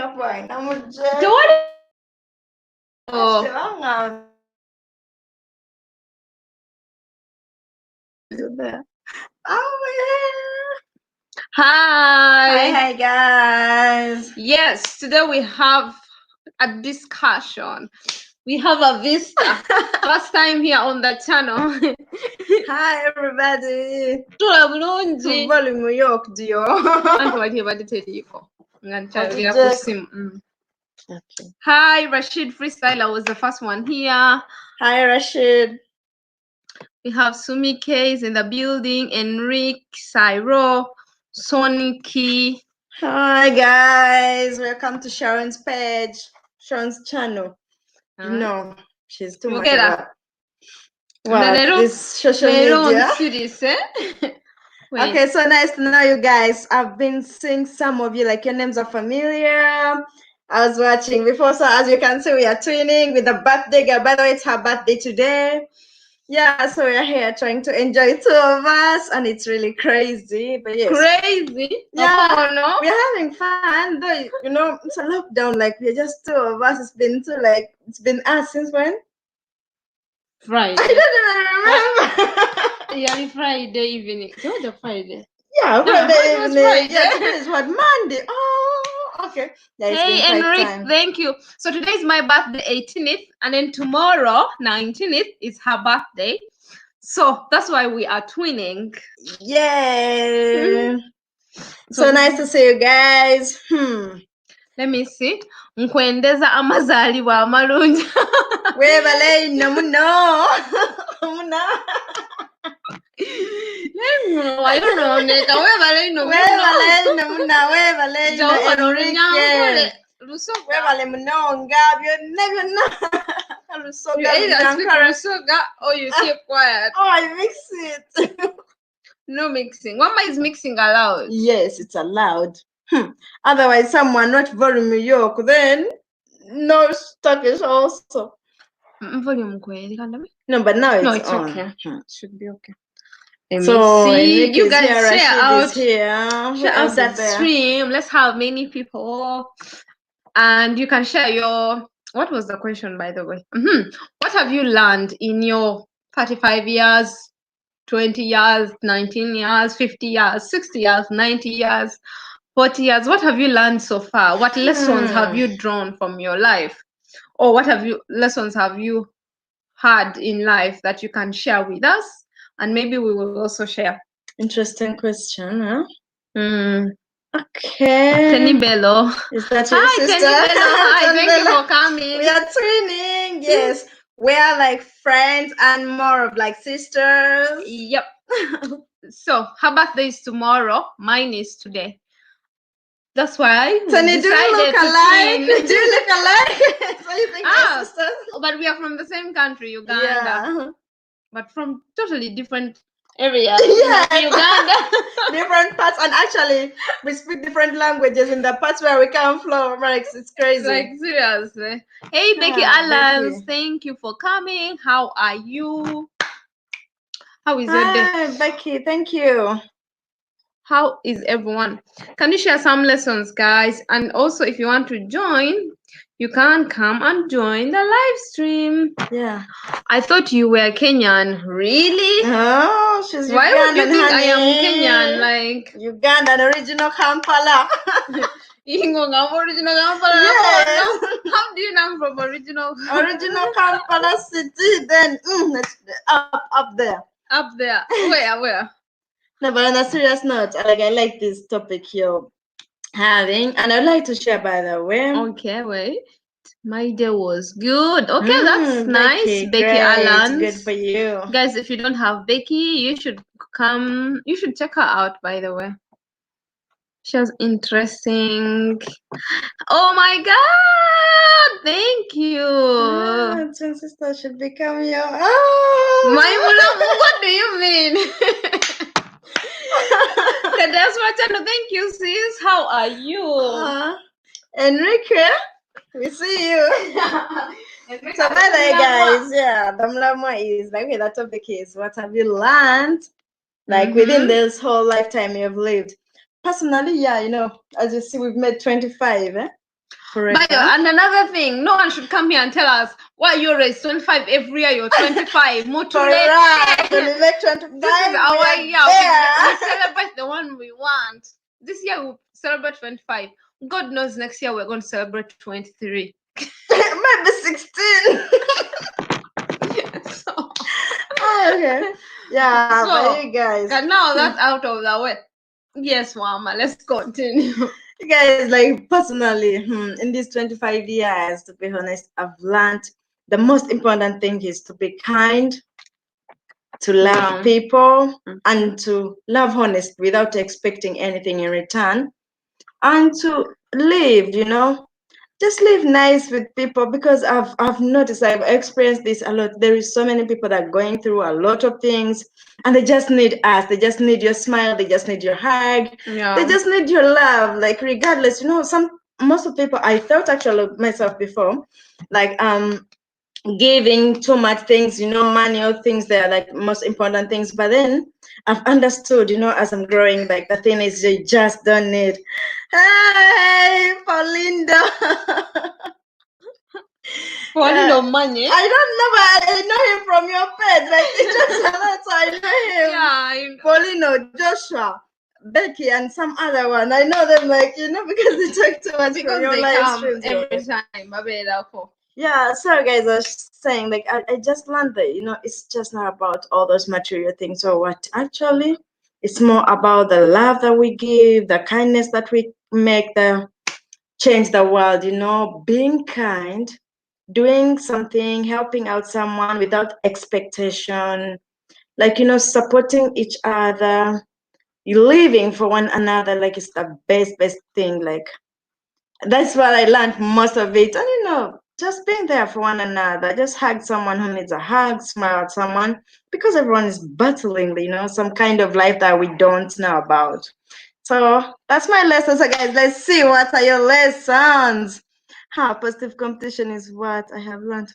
Hi guys. Yes, today we have a discussion. We have a vista. First time here on the channel. Hi everybody. Tula bulungi. Bali mu York dio. Anti wali badi teriko. Nganchagira kusimu. Okay. Hi Rashid Freestyler was the first one here. Hi Rashid. We have Sumi Case in the building, Enrique, Cyro, Soniki. Hi guys, welcome to Sharon's page, Sharon's channel. You know, she's too much about this social media. Okay, so nice to know you guys. I've been seeing some of you, like your names are familiar. I was watching before, so as you can see, we are twinning with the birthday girl. By the way, it's her birthday today. Yeah, so we're here trying to enjoy two of us, and it's really crazy. But yes, crazy. Yeah, no, we're having fun. Though you know, it's a lockdown. Like we're just two of us. It's been us since when? Friday. I don't even remember. Yeah, Friday evening. So the Friday. Yeah, Friday evening. Friday. Yeah, today is what, Monday. Oh, okay. Yeah, hey, Enrique, thank you. So today is my birthday, 18th, and then tomorrow, 19th, is her birthday. So that's why we are twinning. Yay! So nice to see you guys. Let me see. Nkwendeza amazalibwa amalungi. Webale no muno. Muno. I don't know. Webale no muno. Webale no muno. Webale no Enrique. Webale munonga. You either speak Rusoga or you keep quiet. Oh, I mix it. No mixing. Wama is mixing allowed? Yes, it's allowed. Otherwise, someone not volume New York, then no Turkish also. Volume no, but now it's on. Okay. Should be okay. So see, you guys here, share out. Share out that stream. Let's have many people, and you can share your. What was the question, by the way? What have you learned in your 35 years, 20 years, 19 years, 50 years, 60 years, 90 years, 40 years? What have you learned so far? What lessons have you drawn from your life? Or what lessons have you had in life that you can share with us? And maybe we will also share. Interesting question, huh? Okay. Tenny Bello. Is that your sister? Tenny Bello. Hi, thank you for coming. We are twinning. Yes. We are like friends and more of like sisters. Yep. So her birthday is tomorrow. Mine is today. That's why Tenny, do you look alike? Do you look alike? So you think we're sisters? But we are from the same country, Uganda. Yeah. But from totally different areas. Yeah, Uganda. Different parts, and actually we speak different languages in the parts where we come from. Like, it's crazy. Like, seriously. Hey, Becky Alans, thank you for coming. How are you? How is your day? Hi, Becky, thank you. How is everyone? Can you share some lessons, guys? And also, if you want to join, you can come and join the live stream. Yeah. I thought you were Kenyan. Really? Oh, she's Ugandan. Why would you think I am Kenyan? Like Ugandan, original Kampala. Original Kampala. Yes. How do you know I'm from original Kampala city? Then up there. Up there. Where? No, but on a serious note, I like this topic you're having, and I'd like to share, by the way. Okay, wait. My day was good. Okay, that's nice. Becky Alans. Good for you. Guys, if you don't have Becky, you should come. You should check her out, by the way. She was interesting. Oh my God! Thank you. Twin sister should become your. Oh! My mula, what do you mean? Thank you, sis. How are you? Enrique, we see you. So by the way, guys, yeah, the mlama is like, okay, the topic is what have you learned, like within this whole lifetime you've lived. Personally, yeah, you know, as you see, we've made 25. Correct. And another thing, no one should come here and tell us why you're raised 25 every year, you're 25. Correct. When we make 25, this is our year. There. We celebrate the one we want. This year we'll celebrate 25. God knows next year we're going to celebrate 23. Maybe 16. So, okay. Yeah, so, but you guys. And now that's out of the way. Yes, Mama, let's continue. You guys, like personally, in these 25 years, to be honest, I've learned the most important thing is to be kind, to love people, and to love honest without expecting anything in return, and to live, just live nice with people, because I've noticed, I've experienced this a lot. There is so many people that are going through a lot of things, and they just need us. They just need your smile. They just need your hug. Yeah. They just need your love. Like regardless, most of people, I thought actually myself before, like giving too much things, money or things, they're like most important things. But then I've understood, as I'm growing, like the thing is you just don't need, hey, Paulindo. Paulindo money. I don't know, but I know him from your page. Like it's just a lot, so I know him. Yeah, Paulino, Joshua, Becky, and some other one. I know them, like, because they talk too much from your live streams every time. Yeah, so guys, I was saying, like, I just learned that, it's just not about all those material things or what. Actually, it's more about the love that we give, the kindness that we make, the change the world, being kind, doing something, helping out someone without expectation, like, supporting each other, living for one another, like, it's the best thing. Like, that's what I learned most of it. And just being there for one another, just hug someone who needs a hug, smile at someone, because everyone is battling, some kind of life that we don't know about. So that's my lesson. So guys, let's see, what are your lessons? Positive competition is what I have learned.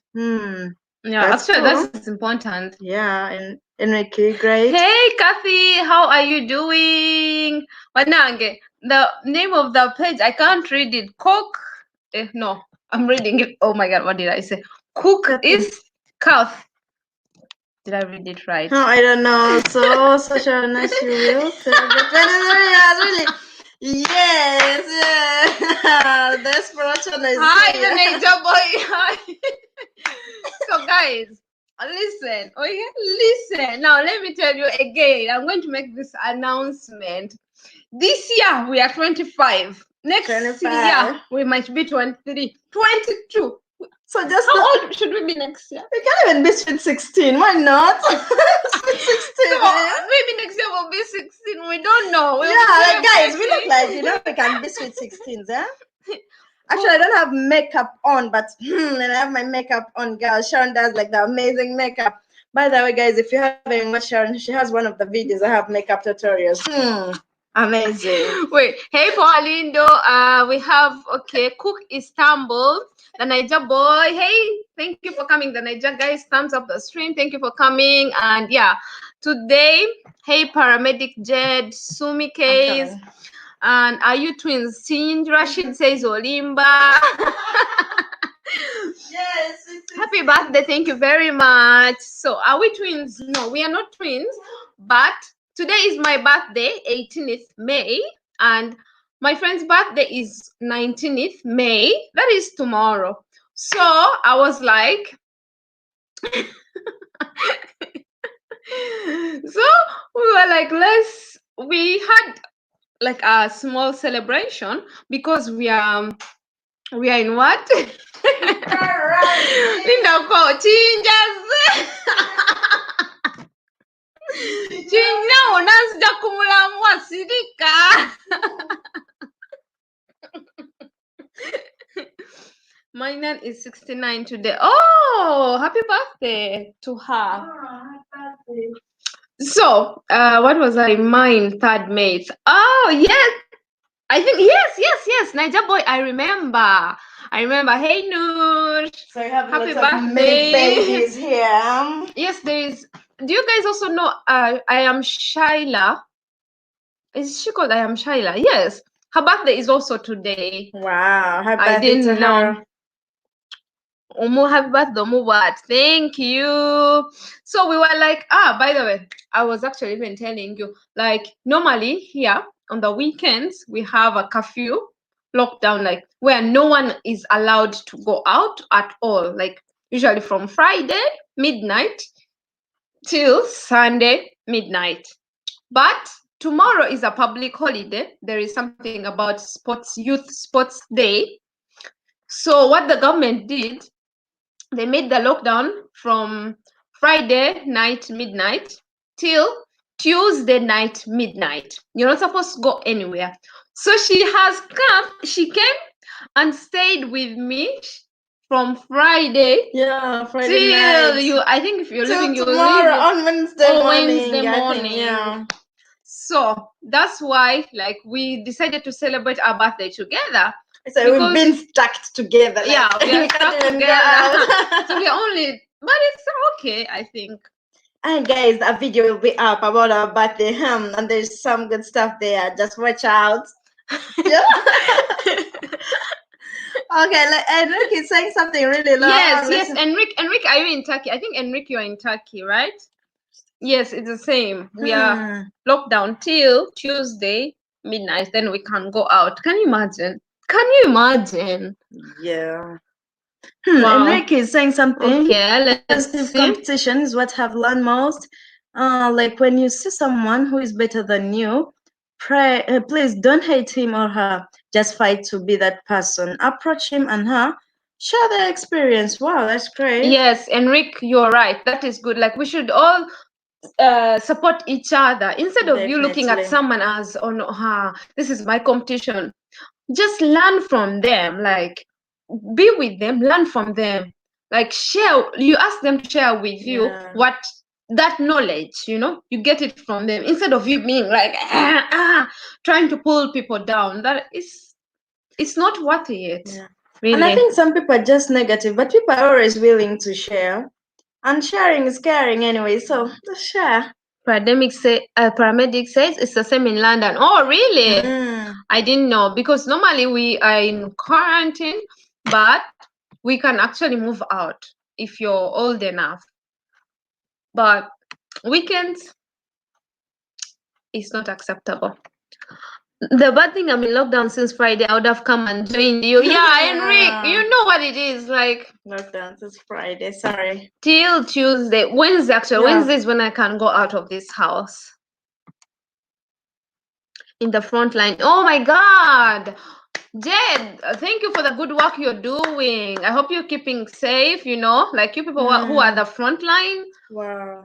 Yeah, actually, that's important. Yeah, and Enrique, great. Hey, Kathy, how are you doing? Wanange, the name of the page, I can't read it. Cook. No, I'm reading it. Oh my God, what did I say? Cook is Kath. Did I read it right? No, I don't know. So, such a nice you will celebrate 23 years, really. Yes, yeah. That's production is Hi, the nature boy. Hi. So, guys, listen. Okay, listen. Now, let me tell you again. I'm going to make this announcement. This year, we are 25. Next 25. Year, we might be 23, 22. So just how old should we be next year? We can't even be sweet 16. Why not? Sweet 16. So, maybe next year we'll be 16. We don't know. Like guys, we look like we can be sweet 16s, eh? Actually, I don't have makeup on, but and I have my makeup on, girl. Sharon does like the amazing makeup. By the way, guys, if you haven't watched Sharon, she has one of the videos. I have makeup tutorials. Amazing. Wait, hey Paulindo, we have Cook Istanbul, the Niger boy. Hey, thank you for coming. The Niger guys, thumbs up the stream. Thank you for coming. And yeah, today, hey paramedic Jed, Sumi Case, and are you twins? Sinj Rashid says Olimba. Yes. Happy birthday, thank you very much. So are we twins? No, we are not twins, but today is my birthday, 18th May, and my friend's birthday is 19th May. That is tomorrow. So I was like, so we were like, we had like a small celebration because we are in what? Linda ko chinjas. Chinja unazida kumulamwa sidika. My nan is 69 today. Oh, happy birthday to her. So, what was I? Mine, 3rd May. Oh, yes. I think, yes. Niger boy, I remember. Hey, Noor. So you have happy birthday. Babies here. Yes, there is. Do you guys also know I am Shaila? Is she called I am Shaila? Yes. Her birthday is also today. Wow, happy I birthday to didn't know. her. Happy birthday, what? Thank you. So we were like, by the way, I was actually even telling you, like, normally here on the weekends, we have a curfew lockdown, like, where no one is allowed to go out at all. Like, usually from Friday midnight till Sunday midnight. But tomorrow is a public holiday. There is something about youth sports day. So what the government did, they made the lockdown from Friday night midnight till Tuesday night midnight. You're not supposed to go anywhere. So she came and stayed with me from Friday. Yeah, Friday till night. I think if you're leaving, you'll Tomorrow leave on Wednesday morning. Wednesday I morning. think, yeah. So that's why, like, we decided to celebrate our birthday together. So we've been stuck together. Like, yeah, we are stuck together. So we we're only, but it's okay, I think. And guys, that video will be up about our birthday, and there's some good stuff there. Just watch out. Yeah. Okay, like Enrique is saying something really loud. Yes, Enrique, are you in Turkey? I think Enrique, you're in Turkey, right? Yes, it's the same. We are locked down till Tuesday midnight. Then we can go out. Can you imagine? Yeah. Wow. Enrique is saying something. Okay, let's see. Competition is what I've learned most. Like when you see someone who is better than you, please don't hate him or her. Just fight to be that person. Approach him and her. Share their experience. Wow, that's great. Yes, Enrique, you're right. That is good. Like, we should all support each other instead of you looking at someone as, oh no, this is my competition. Just learn from them. Like, be with them, learn from them. Like, share. You ask them to share with you what that knowledge, you get it from them instead of you being like trying to pull people down. That is, it's not worth it. Yeah. Really. And I think some people are just negative, but people are always willing to share. And sharing is caring anyway, so just share. Paramedic says it's the same in London. Oh, really? I didn't know, because normally we are in quarantine, but we can actually move out if you're old enough. But weekends, it's not acceptable. The bad thing, I'm in lockdown since Friday. I would have come and joined you. Yeah, Enrique, you know what it is like. Lockdown since Friday, sorry. Till Tuesday, Wednesday actually. Yeah. Wednesday is when I can go out of this house. In the front line. Oh my God. Jed, thank you for the good work you're doing. I hope you're keeping safe, like you people who are the front line. Wow.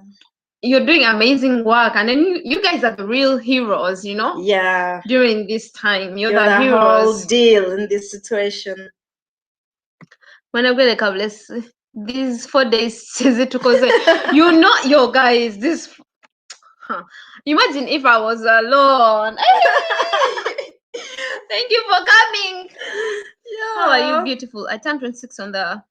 You're doing amazing work, and then you guys are the real heroes, Yeah. During this time, you're the heroes. Whole deal in this situation. When I go to Kables, these 4 days, yo guys, this. Imagine if I was alone. Thank you for coming. Yeah. How are you beautiful? I turned 26 on the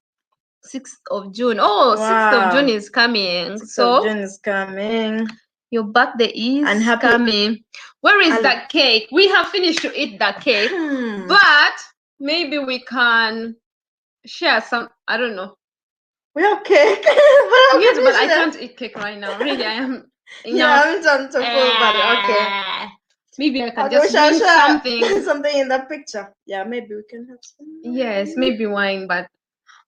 6th of June. Oh, wow. 6th of June is coming. 6th of June is coming. Your birthday is coming. Where is that cake? We have finished to eat that cake. But maybe we can share some, I don't know. We have cake. Yes, but I can't eat cake right now. Really, I am. Yeah, I'm done to full, but okay. Maybe I can just drink something. Something in the picture. Yeah, maybe we can have some. Yes, maybe wine, but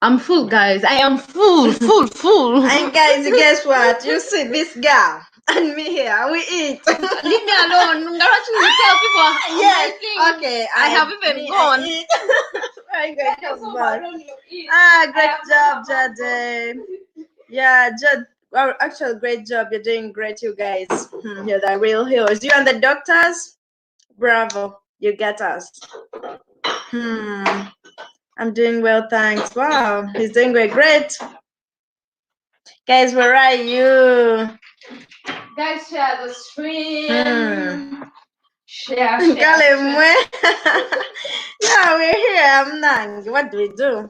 I'm full, guys. I am full. And guys, guess what? You see this girl and me here. We eat. Leave me alone. Tell people. Yes. Okay. I have even gone. Very good. Great job, Jade. Yeah, Jade. Well, actually, great job. You're doing great, you guys. You're the real heroes. You and the doctors, bravo. You get us. I'm doing well, thanks. Wow, he's doing great. Guys, where are you? Guys, share the stream. Share. Yeah, we're here. I'm Nang. What do we do?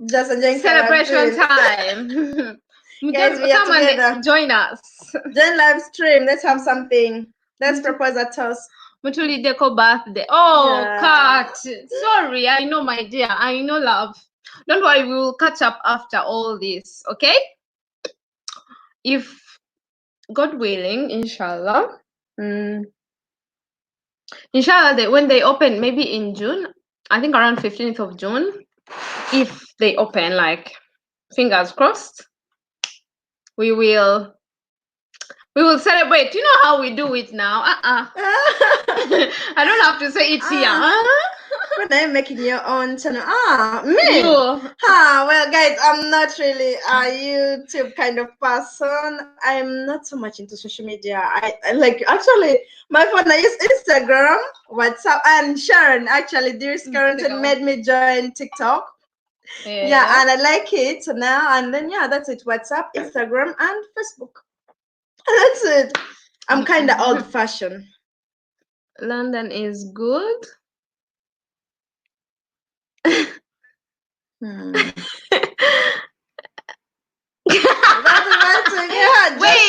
Just enjoying celebration time. Guys, we are together. Join us. Join live stream. Let's have something. Let's propose a toast. Mutuli Deco birthday. Oh, Yeah. Kat. Sorry, I know, my dear. I know, love. Don't worry, we will catch up after all this, okay? If God willing, inshallah. Inshallah, when they open, maybe in June, I think around 15th of June, if they open, like, fingers crossed, we will celebrate. You know how we do it now. I don't have to say it here. When I'm making your own channel. Me? You. Well, guys, I'm not really a YouTube kind of person. I'm not so much into social media. I like, actually, my phone, I use Instagram, WhatsApp, and Sharon, actually, this currently made me join TikTok. Yeah, and I like it now. And then, yeah, that's it. WhatsApp, Instagram, and Facebook. That's it. I'm kind of old-fashioned. London is good. Wait,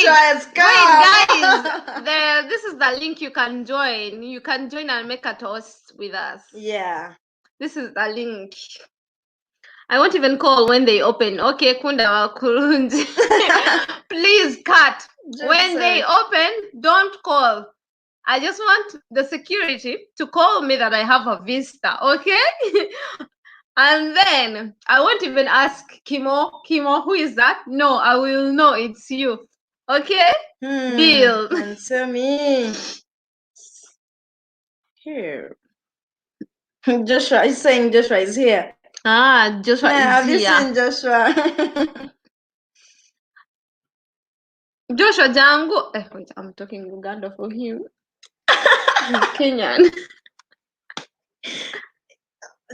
guys. This is the link you can join. You can join and make a toast with us. Yeah. This is the link. I won't even call when they open. Okay, Kunda wa Kurunji. Please cut. When they open, don't call. I just want the security to call me that I have a visa, okay? And then I won't even ask Kimo, who is that? No, I will know it's you. Okay? Deal. Answer me. Here. Joshua is saying Joshua is here. Joshua is have here. You seen Joshua? Joshua Jango. Wait, I'm talking Uganda for him. Kenyan.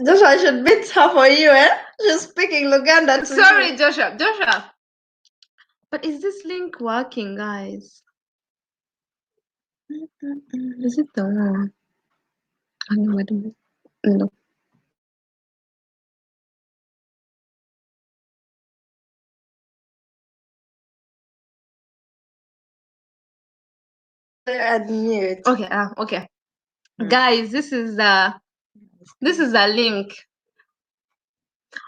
Joshua, I should beat her for you, eh? She's speaking Luganda to Sorry, you. Joshua. But is this link working, guys? Is it the one? No. Admit. Okay. Guys, this is the link.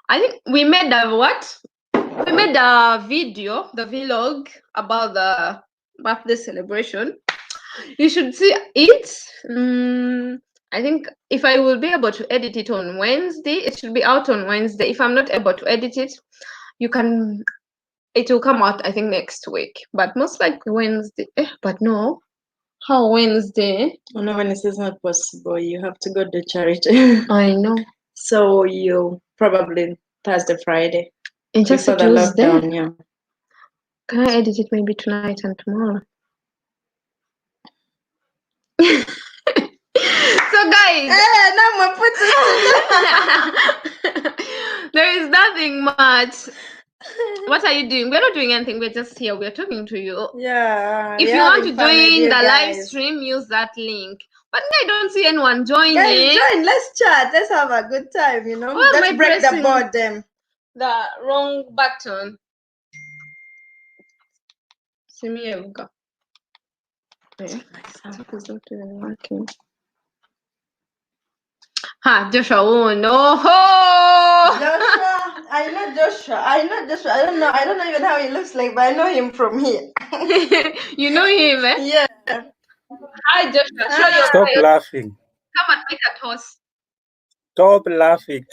I think we made a video, the vlog about the birthday celebration. You should see it. I think if I will be able to edit it on Wednesday, it should be out on Wednesday. If I'm not able to edit it, it will come out, I think, next week. But most likely Wednesday. But no. How Wednesday? Oh, no, Wednesday is not possible. You have to go to charity. I know. So you probably Thursday, Friday. And just before the lockdown, yeah. Can I edit it maybe tonight and tomorrow? So guys, there is nothing much. What are you doing? We're not doing anything. We're just here. We're talking to you. Yeah. If you want to join the live stream, use that link. But I don't see anyone joining. Guys, join. Let's chat. Let's have a good time. You know. Let's break the boredom. The wrong button. See me, Evuka. It's not even working. Joshua. Oh no! Joshua, I know Joshua. I don't know even how he looks like, but I know him from here. You know him, eh? Yeah. Hi, Joshua. Stop laughing. Come and make a toast. Stop laughing.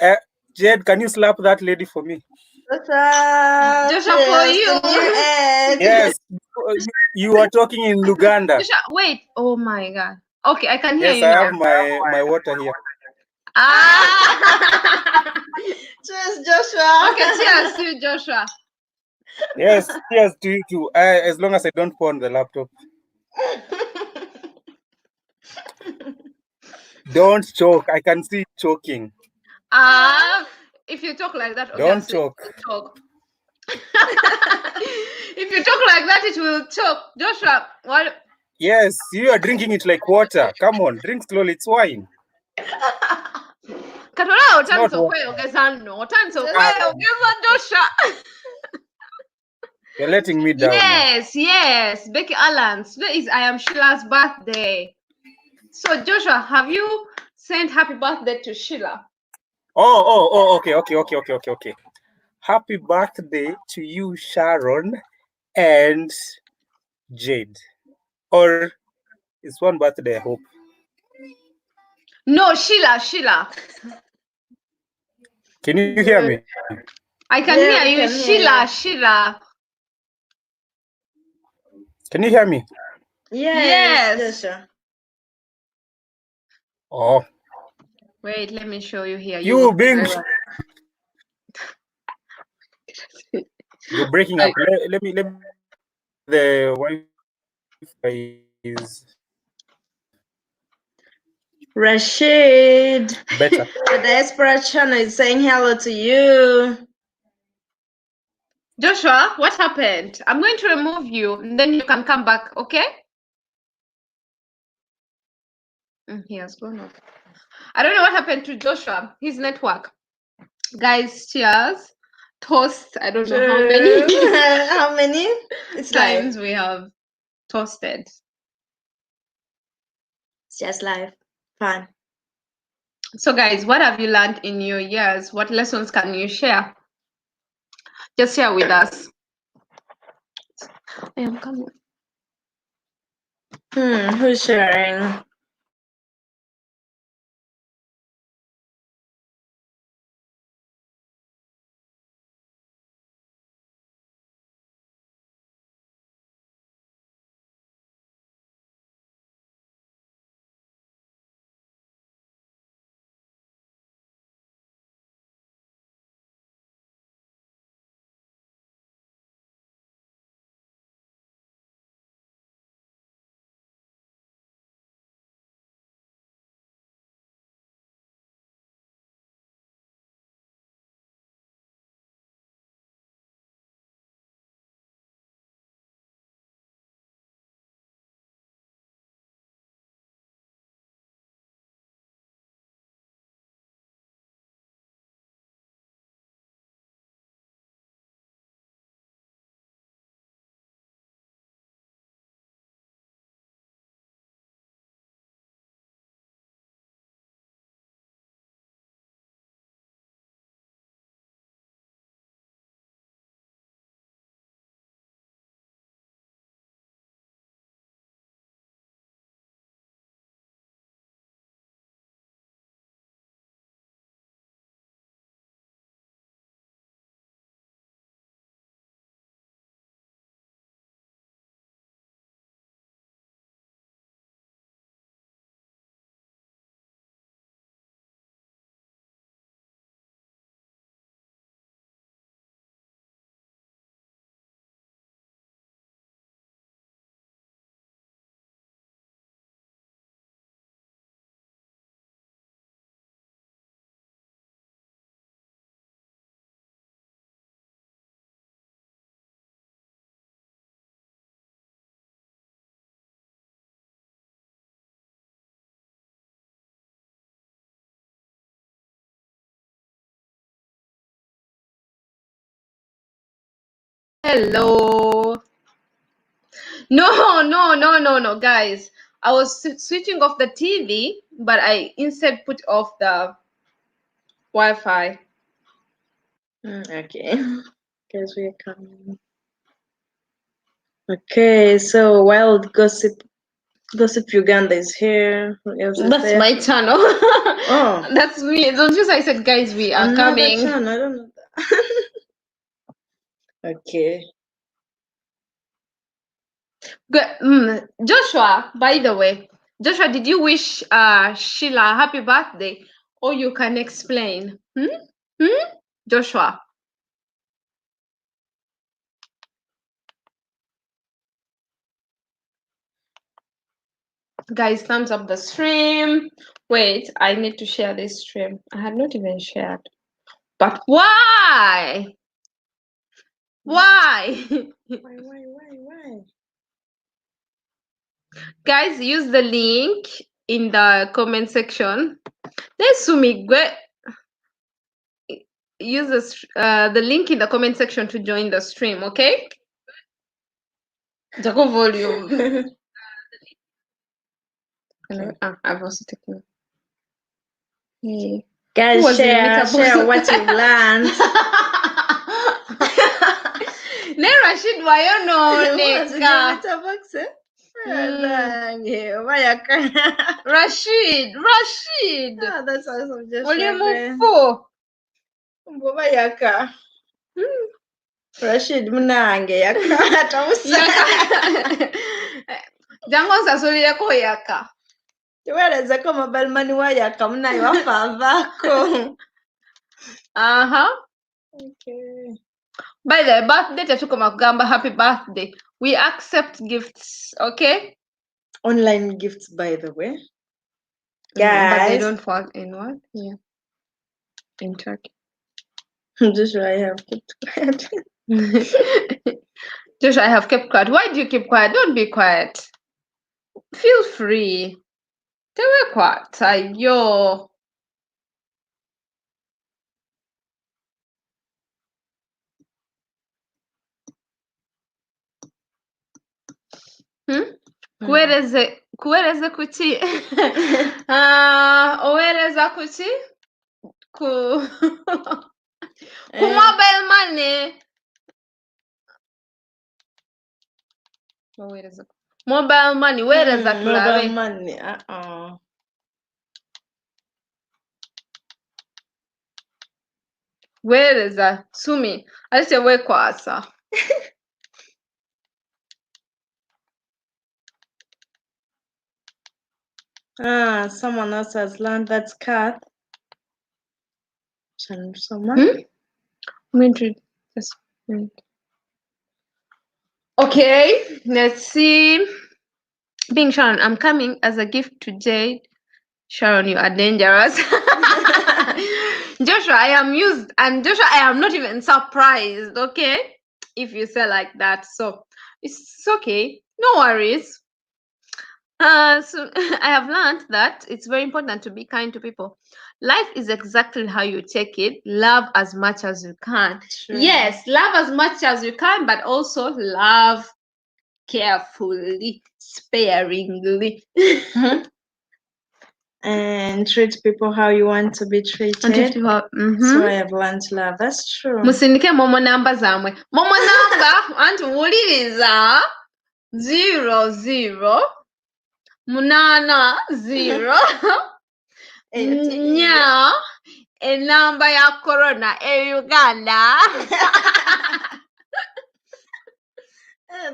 Jed, can you slap that lady for me? Joshua, for you. Yes, you are talking in Luganda. Joshua, wait. Oh my God. Okay, I can hear you. Yes, I have my water here. Cheers, Joshua. Okay, cheers to you, Joshua. Yes, cheers to you too. As long as I don't pour on the laptop. Don't choke. I can see you choking. If you talk like that, don't choke. If you talk like that, it will choke. Joshua, what? Yes, you are drinking it like water. Come on, drink slowly. It's wine. You're letting me down. Yes. Becky Allen. Today is I am Sheila's birthday. So Joshua, have you sent happy birthday to Sheila? Okay. Happy birthday to you, Sharon and Jade. Or it's one birthday, I hope. No, Sheila. Can you hear me? I can Yeah, hear we you. can hear you. Sheila. Can you hear me? Yes, Yes. Joshua. Oh, Wait, let me show you here. You you will be being very well. you're breaking up. Let me the Wi-Fi is Rashid, better. the diaspora channel is saying hello to you. Joshua, what happened? I'm going to remove you and then you can come back, okay? He has gone off. I don't know what happened to Joshua. His network. Guys, cheers. Toast. I don't know how many How many? It's times live. we have toasted. It's just live. Fun. So guys, what have you learned in your years? What lessons can you share? Just share with us. I am coming. Who's sharing? Hello. No, guys. I was switching off the TV, but I instead put off the Wi-Fi. Okay. Guys, we are coming. Okay, so Wild Gossip Uganda is here. Who else is That's there? my channel. Oh. That's me. Don't you say I said, guys, we are Another coming. channel. I don't know that. Okay. Joshua, by the way, Joshua, did you wish Sheila a happy birthday? Or you can explain? Joshua. Guys, thumbs up the stream. Wait, I need to share this stream. I had not even shared. But why? Why? Why? Guys, use the link in the comment section. Let's use the link in the comment section to join the stream, okay? Jago volume. I've also taken it. Hey. Who Guys, was in share Metabooks? what you've learned. Ne Rashid wayo noneka. Rashid. Oh, that's awesome. Just Oli right there. mufo. Mboba yaka. Rashid munange yaka atamusa. Jango nsasulireko yaka. Teweerezeko mobile money wa yaka munaye wafa avaako. Okay. By the way, birthday tetukoma kugamba happy birthday. We accept gifts, okay? Online gifts, by the way. But they Guys. don't work in what? Yeah. In Turkey. Joshua, I have kept quiet. Joshua, I have kept quiet. Why do you keep quiet? Don't be quiet. Feel free. Tewe quiet. Yo. Kuwereze kuki? Owereza kuki? Ku mobile money. Mobile money. Wereza tulabe. Mobile money. Wereza sumi. Alise wekwasa. Someone else has learned that's cat. Someone? Okay, let's see. Being Sharon, I'm coming as a gift to Jade. Sharon, you are dangerous. Joshua, I am used, and Joshua, I am not even surprised, okay? If you say like that. So it's okay. No worries. So I have learned that it's very important to be kind to people. Life is exactly how you take it. Love as much as you can. True. Yes, love as much as you can, but also love carefully, sparingly. And treat people how you want to be treated. So I have learned love. That's true. Musindike momo namba zamwe. Momo namba anti wuliriza 00 munana 0 nya enamba ya corona Uganda.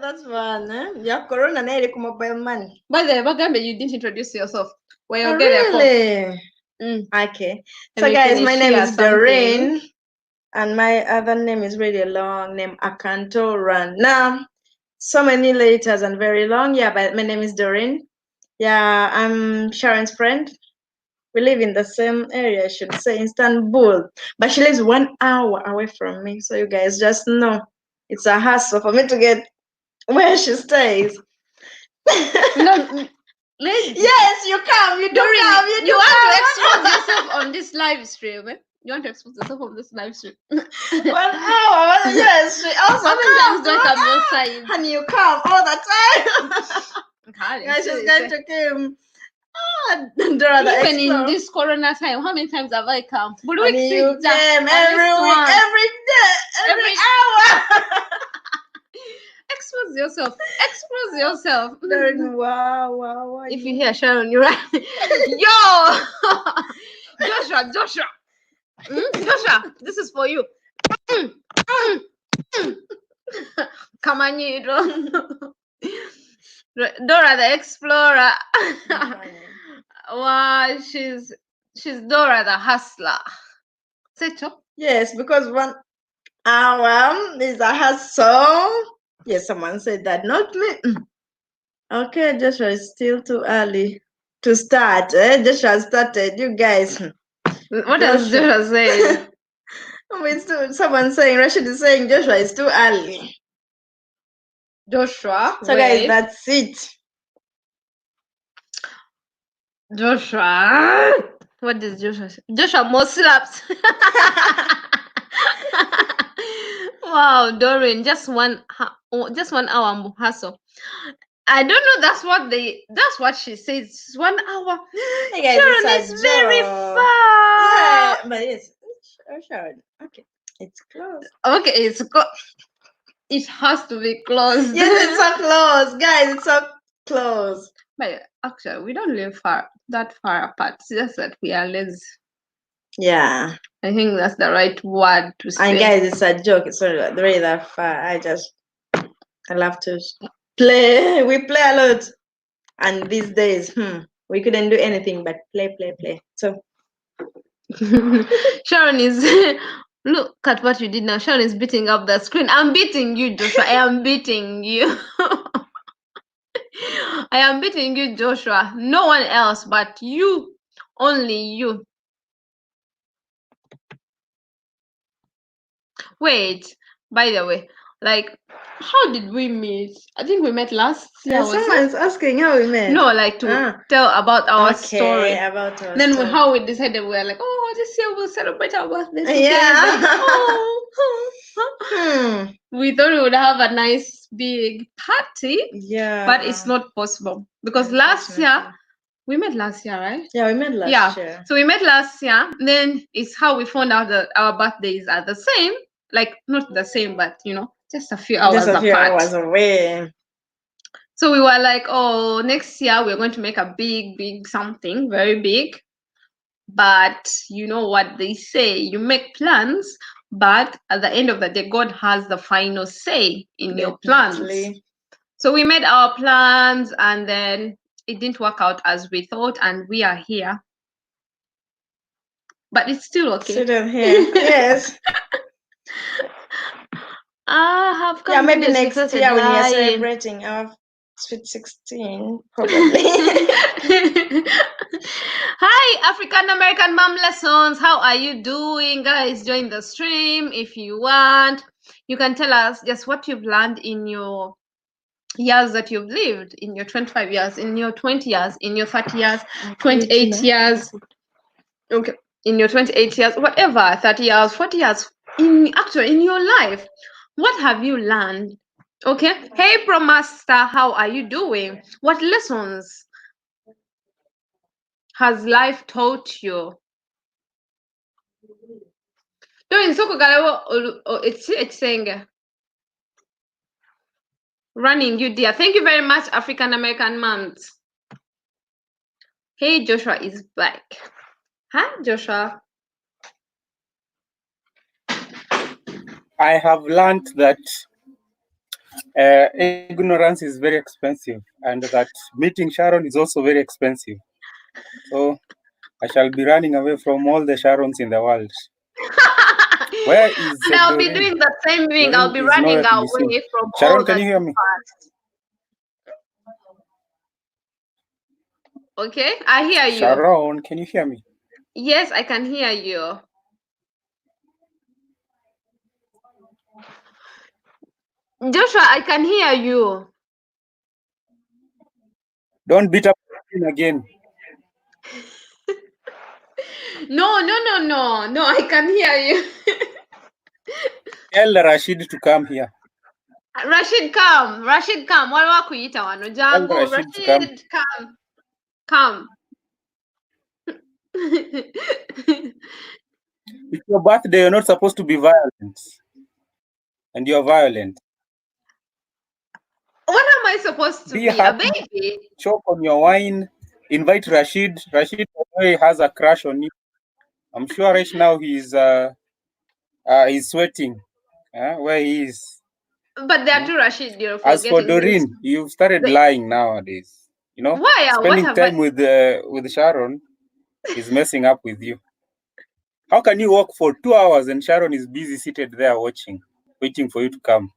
That's fun, eh? Yeah, corona na ile mobile money. By the way, Bagambe, you didn't introduce yourself. Really? Okay. So guys, my name is Doreen. And my other name is really long name, Akantoran. Now, so many letters and very long. Yeah, but my name is Doreen. Yeah, I'm Sharon's friend. We live in the same area, I should say, Istanbul. But she lives 1 hour away from me. So you guys just know it's a hassle for me to get where she stays. No, yes, you come. You do come. You want to expose yourself on this live stream, eh? You want to expose yourself on this live stream. 1 hour. Yes, she also comes. Don't have both sides. And you come all the time. Guys, she's going to come. Even in this corona time, how many times have I come? But you came every week, every day, every hour. Expose yourself. Expose yourself. Wow. If you hear Sharon, you're right. Yo! Joshua. Joshua, this is for you. Come on, you. Dora the Explorer. Wow, she's Dora the Hustler. Secho? Yes, because 1 hour is a hustle. Yes, someone said that, not me. Okay, Joshua, it's still too early to start. Joshua started. You guys. What does Joshua say? Someone saying, Rashid is saying Joshua is too early. Joshua. So guys, that's it. Joshua. What does Joshua say? Joshua, more slaps. Wow, Doreen, just 1 hour hustle. I don't know. That's what she says. It's 1 hour. Hey guys, Sharon it's is a very joke. far. Yeah, but it's sure. Okay, it's close. Okay, it has to be closed. Yes, it's so close, guys. It's so close. But actually, we don't live that far apart. It's just that we are lazy. Yeah. I think that's the right word to say. And guys, it's a joke. It's not really that far. I love to play. We play a lot. And these days, we couldn't do anything but play. So Sharon is look at what you did now. Sharon is beating up the screen. I'm beating you, Joshua. I am beating you. I am beating you, Joshua. No one else but you. Only you. Wait, by the way, like, how did we meet? I think we met last year. yeah, someone's asking how we met. No, like to tell about our story. About our Then story. how we decided we were like, oh, this year we'll celebrate our birthday together. Yeah. Oh. We thought we would have a nice big party. Yeah. But it's not possible because last year we met last year, right? Yeah, we met last year. So we met last year. Then it's how we found out that our birthdays are the same. Like not the same, but just a few hours apart. Just a few hours away. So we were like, oh, next year we're going to make a big something, very big. But you know what they say, you make plans, but at the end of the day, God has the final say in your plans. So we made our plans and then it didn't work out as we thought, and we are here. But it's still okay. Still here. Yes. I have maybe next year when you're celebrating our sweet 16, probably. Hi, African American Mom Lessons. How are you doing, guys? Join the stream if you want. You can tell us just what you've learned in your years that you've lived, in your 25 years, in your 20 years, in your 30 years, 28 years. Okay, in your 28 years, whatever, 30 years, 40 years, in your life. What have you learned? Okay. Hey, Promaster, how are you doing? What lessons has life taught you? It's saying running you dear. Thank you very much, African American moms. Hey, Joshua is back. Hi, Joshua. I have learned that ignorance is very expensive, and that meeting Sharon is also very expensive. So I shall be running away from all the Sharons in the world. Where is and I'll be doing the same thing. I'll be running away from Sharon, all can you hear me? Okay, I hear you. Sharon, can you hear me? Yes, I can hear you. Joshua, I can hear you. Don't beat up again. No, I can hear you. Tell Rashid to come here. Rashid, come. Wala kuita wano. Jambo, Rashid, come. It's your birthday, you're not supposed to be violent. And you're violent. What am I supposed to be? A baby? Choke on your wine. Invite Rashid. Rashid has a crush on you. I'm sure right now he's sweating where he is. But there are two Rashid. As for Doreen, you've started lying nowadays. Why? Spending time with Sharon is messing up with you. How can you walk for 2 hours and Sharon is busy seated there watching, waiting for you to come?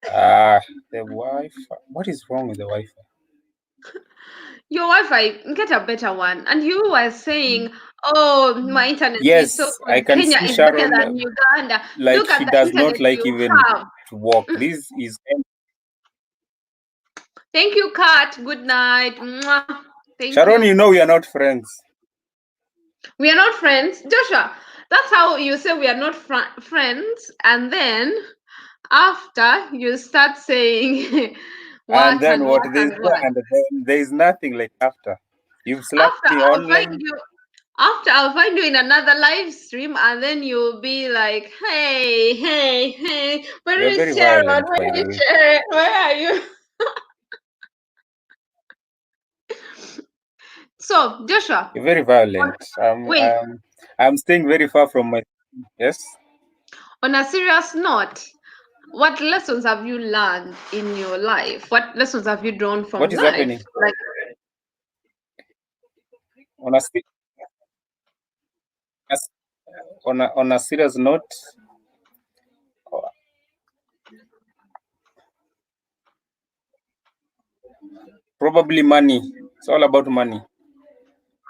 The Wi-Fi. What is wrong with the Wi-Fi? Your Wi-Fi, get a better one. And you were saying, oh, my internet is so good. I can Kenya see is Sharon better than Uganda. like Look at she the does internet not like you even have. to walk. This is. Thank you, Kat. Good night. Mwah. Thank Sharon, you. we are not friends. We are not friends. Joshua, that's how you say we are not friends. And then after you start saying And then and what? what There's and what. and then there is nothing like after. You've slapped After me I'll find online. you. After I'll find you in another live stream, and then you'll be like, "Hey, hey, hey, where You're is very Sharon? violent, by Where the is way. Sharon? Where are you?" So, Joshua, You're very violent. wait. I'm staying very far from my. Yes. On a serious note, what lessons have you learned in your life? What lessons have you drawn from What is life? happening? Like, On a se- as- on a serious note, probably money. It's all about money.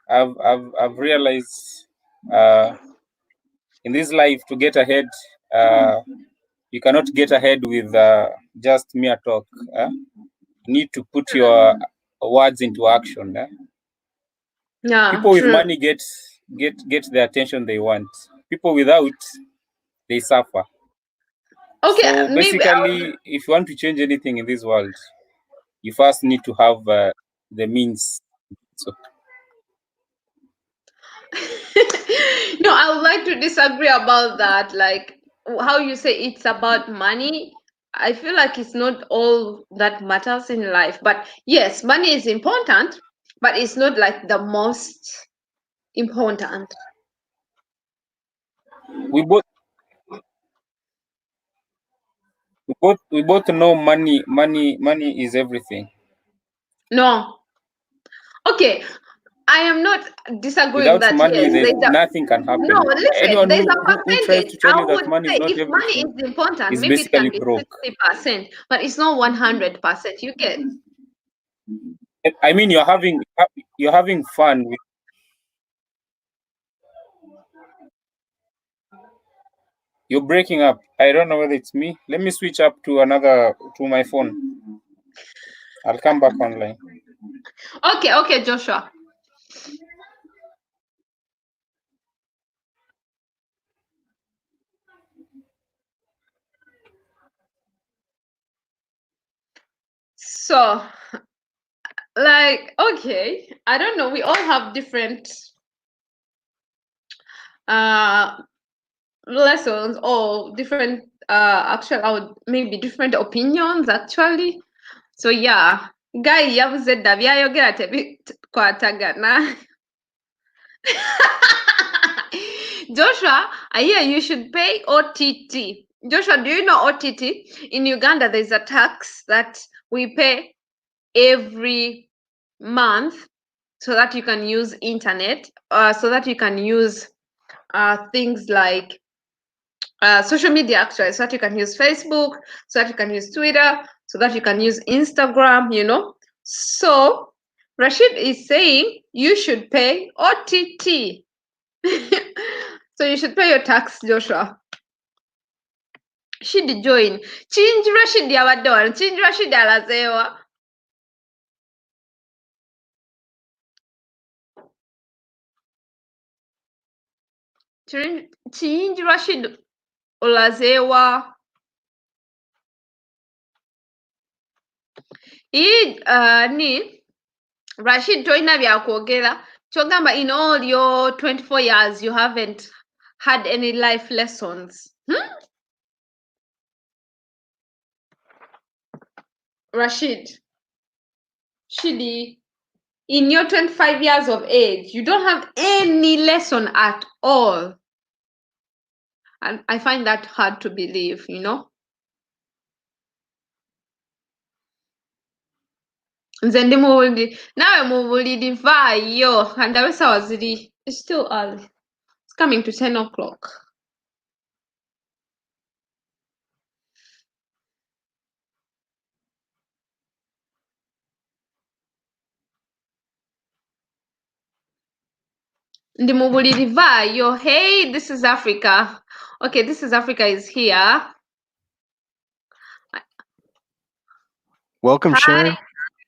I've realized in this life to get ahead, you cannot get ahead with just mere talk. You need to put your words into action. yeah, People with true. money get the attention they want. People without, they suffer. Okay, So maybe I'll. basically, if you want to change anything in this world, you first need to have the means. So No, I would like to disagree about that. Like how you say it's about money. I feel like it's not all that matters in life. But yes, money is important, but it's not like the most important. we both we both know money is everything. No. Okay, I am not disagreeing Without that money, yes, there's there's a nothing can no, happen. listen, Anyone there's a who tries percentage. to tell I you that would money is say not if money everything is important, is maybe it can basically be broke. 60%, but it's not 100%. You get I mean, you're having fun with. You're breaking up. I don't know whether it's me. Let me switch up to my phone. I'll come back online. okay, Joshua. So, like, okay, I don't know. We all have different uh lessons or different actual I would maybe different opinions actually. So yeah, guy yavuze dda byayogera tebikwatagana. Joshua, I hear you should pay OTT. Joshua, do you know OTT? In Uganda, there's a tax that we pay every month so that you can use internet, so that you can use things like social media actually, so that you can use Facebook, so that you can use Twitter, so that you can use Instagram, you know. So Rashid is saying you should pay OTT. So you should pay your tax, Joshua. Shidi join. Chinji Rashid yabadde wano. Chinji Rashid alazeewa. Chinji Rashid olazeewa. Ni Rashid toyina byakwogera. Kyogamba in all your 24 years you haven't had any life lessons. Rashid, Shidi, in your 25 years of age, you don't have any lesson at all. And I find that hard to believe, you know. Nze ndi mu buliri, naawe mu buliri vaayo, kandabe sawa ziri. It's still early. It's coming to 10 o'clock. Ndi mu buliri vaayo. Hey, this is Africa. Okay, this is Africa is here. Welcome, Hi. Sharon.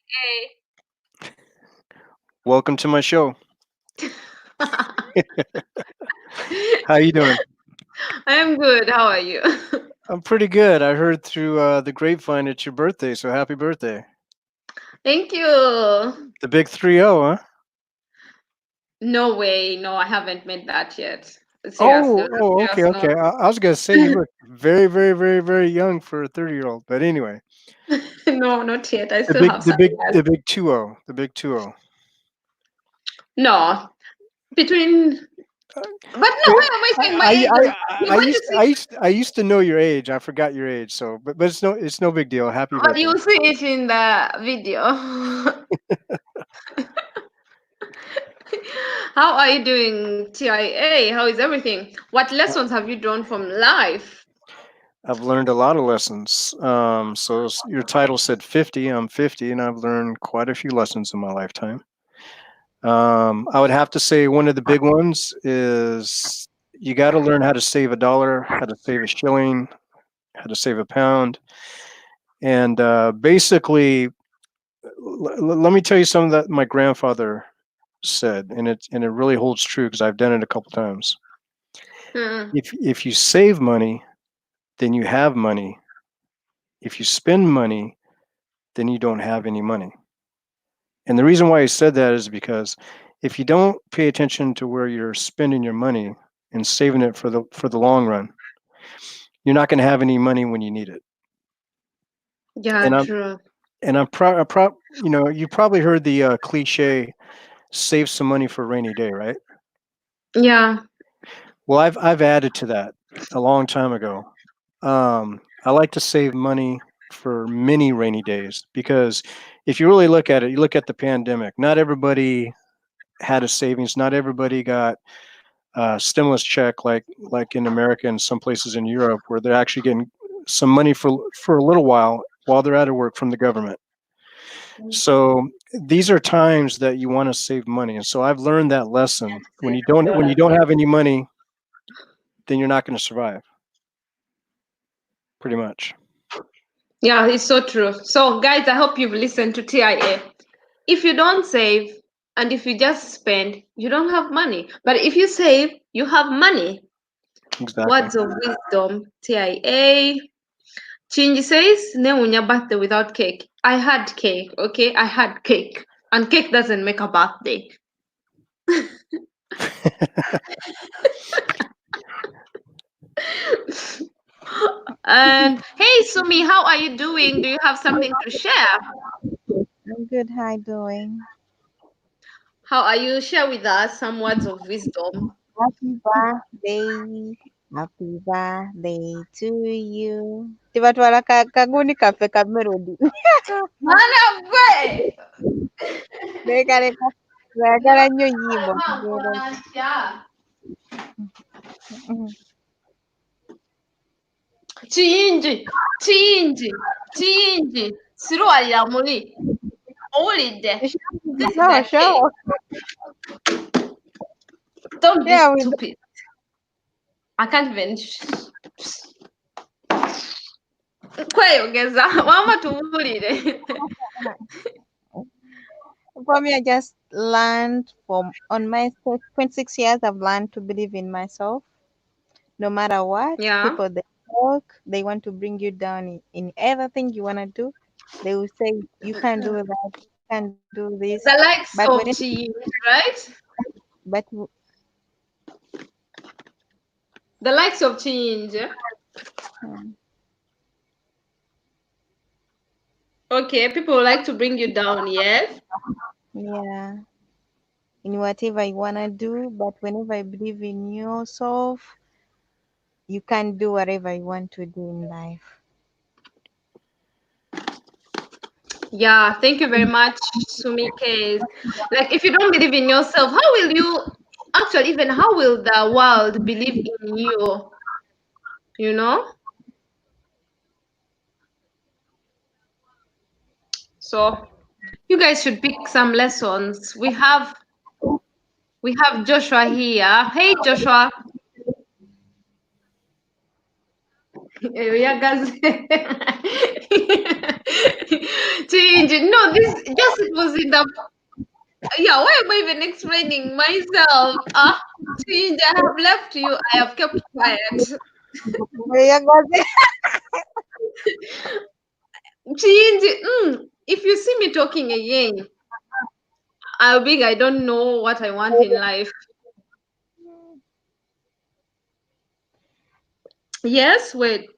Hey. Welcome to my show. How you doing? I am good. How are you? I'm pretty good. I heard through the grapevine it's your birthday, so happy birthday. Thank you. The big 3-0, huh? No way. No, I haven't made that yet. Oh, Seriously. okay, Serious, okay. I was gonna say you look very, very, very, very young for a 30-year-old. But anyway, no. No, not yet. I the still big, have the some big, years. the big 2-0, the big 2-0. No. Between but no, why am I saying my age? You're I going to used see I used to know your age. I forgot your age. So, but it's no big deal. Happy but birthday. you'll see it in the video. How are you doing, TIA? How is everything? What lessons have you drawn from life? I've learned a lot of lessons. So your title said 50. I'm 50, and I've learned quite a few lessons in my lifetime. I would have to say one of the big ones is you got to learn how to save a dollar, how to save a shilling, how to save a pound, and basically, let me tell you something that my grandfather said, and it really holds true because I've done it a couple times. Hmm. If you save money, then you have money. If you spend money, then you don't have any money. And the reason why he said that is because if you don't pay attention to where you're spending your money and saving it for the long run, you're not going to have any money when you need it. Yeah, And true. you probably heard the cliche, save some money for a rainy day, right? Yeah. Well, I've added to that a long time ago. I like to save money for many rainy days because if you really look at it, you look at the pandemic. Not everybody had a savings. Not everybody got a stimulus check like in America and some places in Europe where they're actually getting some money for a little while they're out of work from the government. So these are times that you want to save money, and so I've learned that lesson. When you don't have any money, then you're not going to survive. Pretty much. Yeah, it's so true. So, guys, I hope you've listened to TIA. If you don't save and if you just spend, you don't have money. But if you save, you have money. Exactly. Words of wisdom, TIA. Chinji says, Neunya birthday without cake. I had cake, okay? I had cake. And cake doesn't make a birthday. And hey, Sumi, how are you doing? Do you have something to share? I'm good. How you doing? How are you? Share with us some words of wisdom. Happy birthday. Happy birthday to you. Tibatwala kaguni kafe ka melody. Managwe! Leka leka. Twagala nnyo nnyimbo tubeera. Kiyingi, kiyingi, kiyingi. Sirwalira muli. Owulidde? This is Sure, the sure. Don't be Yeah, we stupid. I can't even. Kweyogeza, wama tuwulire. For me, I just learned on my 26 years, I've learned to believe in myself. No matter what, Yeah. people they talk, they want to bring you down in everything you want to do. They will say, you can't do that, you can't do this. The likes But of when it, cheese, right? but The likes of change. mm, Okay, people like to bring you down, yes? yeah, in whatever you want to do, but whenever you believe in yourself, you can do whatever you want to do in life. Yeah, thank you very much, Sumikes. Like, if you don't believe in yourself, how will you actually, even how will the world believe in you? You know? So, you guys should pick some lessons. We have Joshua here. Hey, Joshua. Yeah, guys. Change. No, this just it was in the. Yeah, why am I even explaining myself? Change. I have left you. I have kept quiet. Yeah, guys. Change. if you see me talking again, I'll be, I don't know what I want in life. Yes, wait.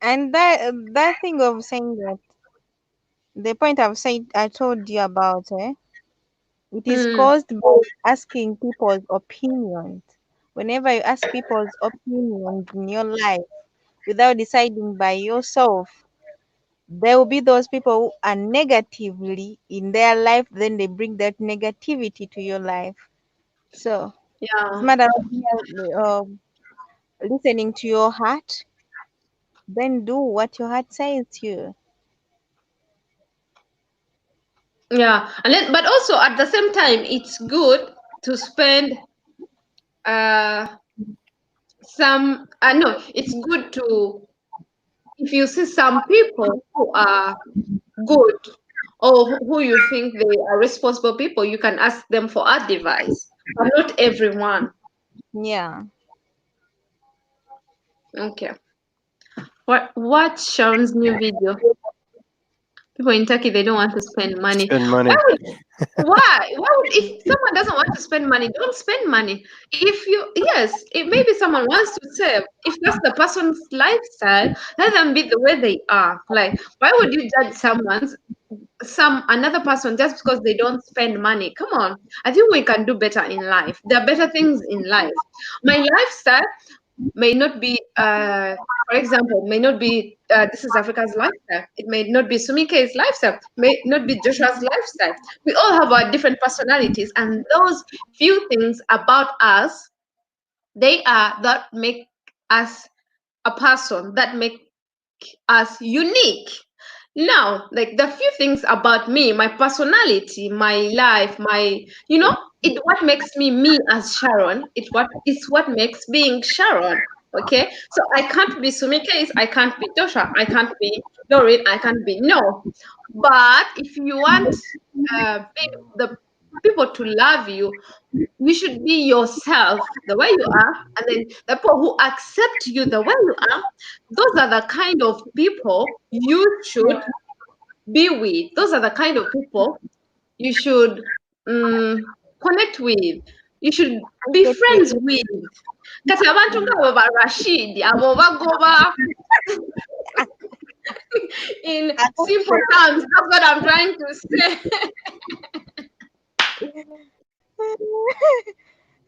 And that thing of saying that, the point I told you about, it is Mm, caused by asking people's opinions. Whenever you ask people's opinions in your life without deciding by yourself, there will be those people who are negatively in their life, then they bring that negativity to your life. So it's a yeah. matter of listening to your heart, then do what your heart says to you. Yeah. And then, but also at the same time, it's good to spend uh some no, it's good to, if you see some people who are good or who you think they are responsible people, you can ask them for advice, but not everyone. Yeah. Okay. What Sharon's new video? People in Turkey, they don't want to spend money. Spend Why money. would why would, if someone doesn't want to spend money, don't spend money. If you, yes, it maybe someone wants to save, if that's the person's lifestyle, let them be the way they are. Like, why would you judge another person just because they don't spend money? Come on. I think we can do better in life. There are better things in life. My lifestyle may not be, for example, may not be, this is Africa's lifestyle. It may not be Sumike's lifestyle, may not be Joshua's lifestyle. We all have our different personalities, and those few things about us, they are that make us a person, that make us unique. Now, like the few things about me, my personality, my life, my, it what makes me as Sharon. It's what makes being Sharon. Okay, so I can't be Sumikes, I can't be Joshua, I can't be Doreen, I can't be no. But if you want the people to love you, you should be yourself the way you are, and then the people who accept you the way you are, those are the kind of people you should be with. Those are the kind of people you should connect with, you should be friends with. Kati abantu ngabo ba Rashid abo bagoba in simple terms, that's what I'm trying to say.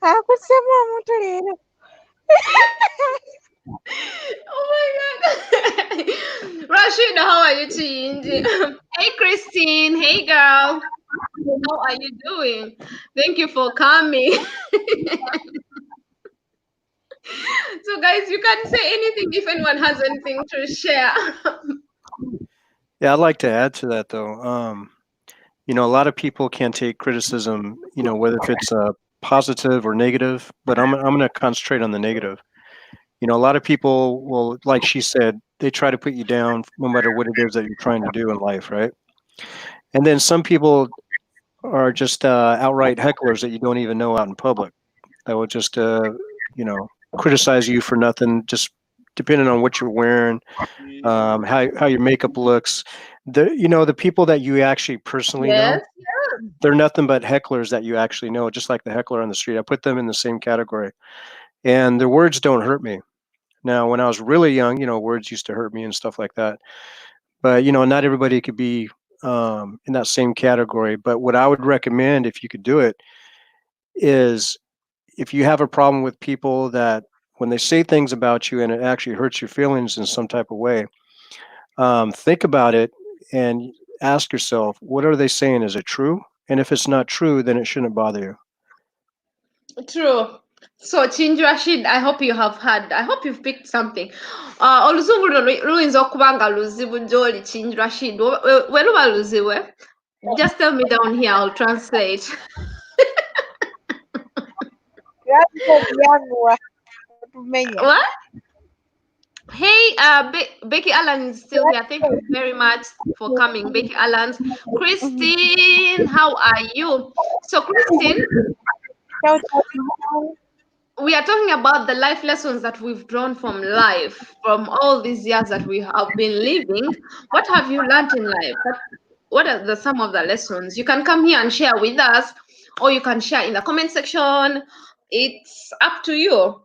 Hakusema mtu lero. Oh my god. Rashid, how are you, Chinji? Hey Christine, hey girl, how are you doing? Thank you for coming. So guys, you can say anything if anyone has anything to share. Yeah, I'd like to add to that though. A lot of people can't take criticism, whether if it's positive or negative, but I'm going to concentrate on the negative. A lot of people will, like she said, they try to put you down no matter what it is that you're trying to do in life, right? And then some people are just outright hecklers that you don't even know out in public that will just, criticize you for nothing, just depending on what you're wearing, how your makeup looks. The people that you actually personally Yes. know, they're nothing but hecklers that you actually know, just like the heckler on the street. I put them in the same category, and their words don't hurt me. Now, when I was really young, words used to hurt me and stuff like that. But not everybody could be in that same category. But what I would recommend, if you could do it, is if you have a problem with people that when they say things about you and it actually hurts your feelings in some type of way, think about it and ask yourself, what are they saying? Is it true? And if it's not true, then it shouldn't bother you. True. So Chinji Rashid, I hope you've picked something. Oluzungu luno luyinza okuba nga luzibu gy'oli Chinji Rashid. We luba luzibu, just tell me down here, I'll translate. What? Hey, Becky Allen is still here. Thank you very much for coming, Becky Allen. Christine, how are you? So Christine, Shout out. we are talking about the life lessons that we've drawn from life, from all these years that we have been living. What have you learned in life? What are some of the lessons? You can come here and share with us, or you can share in the comment section. It's up to you.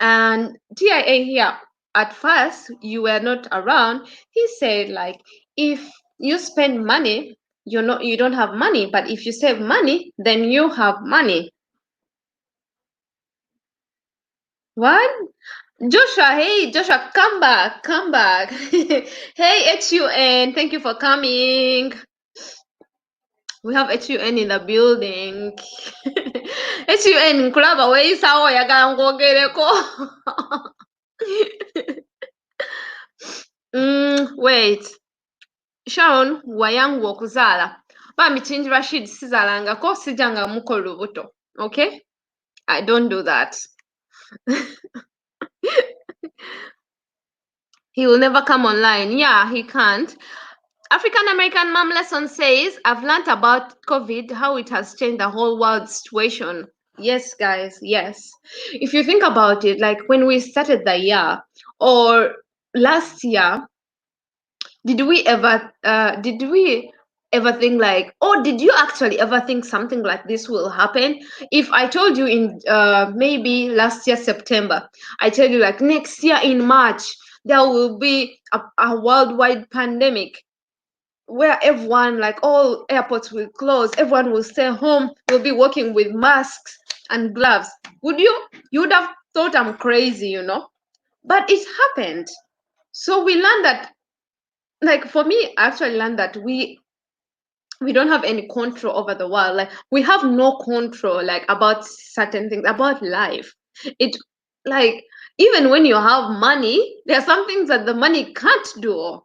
And TIA here, at first, you were not around. He said, like, if you spend money, you don't have money, but if you save money, then you have money. What? Joshua, hey, Joshua, come back, come back. Hey, HUN, thank you for coming. We have HUN in the building. HUN, nkulaba weyisawo oyagala nkwogereko. Wait. Sharon, wayangu okuzaala. Bambi Chinji Rashid sizaalangako sijanga muko lubuto. Okay? I don't do that. He will never come online. Yeah, he can't. African American Mom Lesson says, I've learned about COVID, how it has changed the whole world situation. Yes, guys, yes. If you think about it, like when we started the year or last year, did we ever think like, or did you actually ever think something like this will happen? If I told you in maybe last year September, I tell you like next year in March there will be a worldwide pandemic where everyone, like all airports will close, everyone will stay home, will be working with masks and gloves, you would have thought I'm crazy, you know? But it happened. So we learned that, like for me, I actually learned that we don't have any control over the world. Like we have no control like about certain things, about life. It, like, even when you have money, there are some things that the money can't do.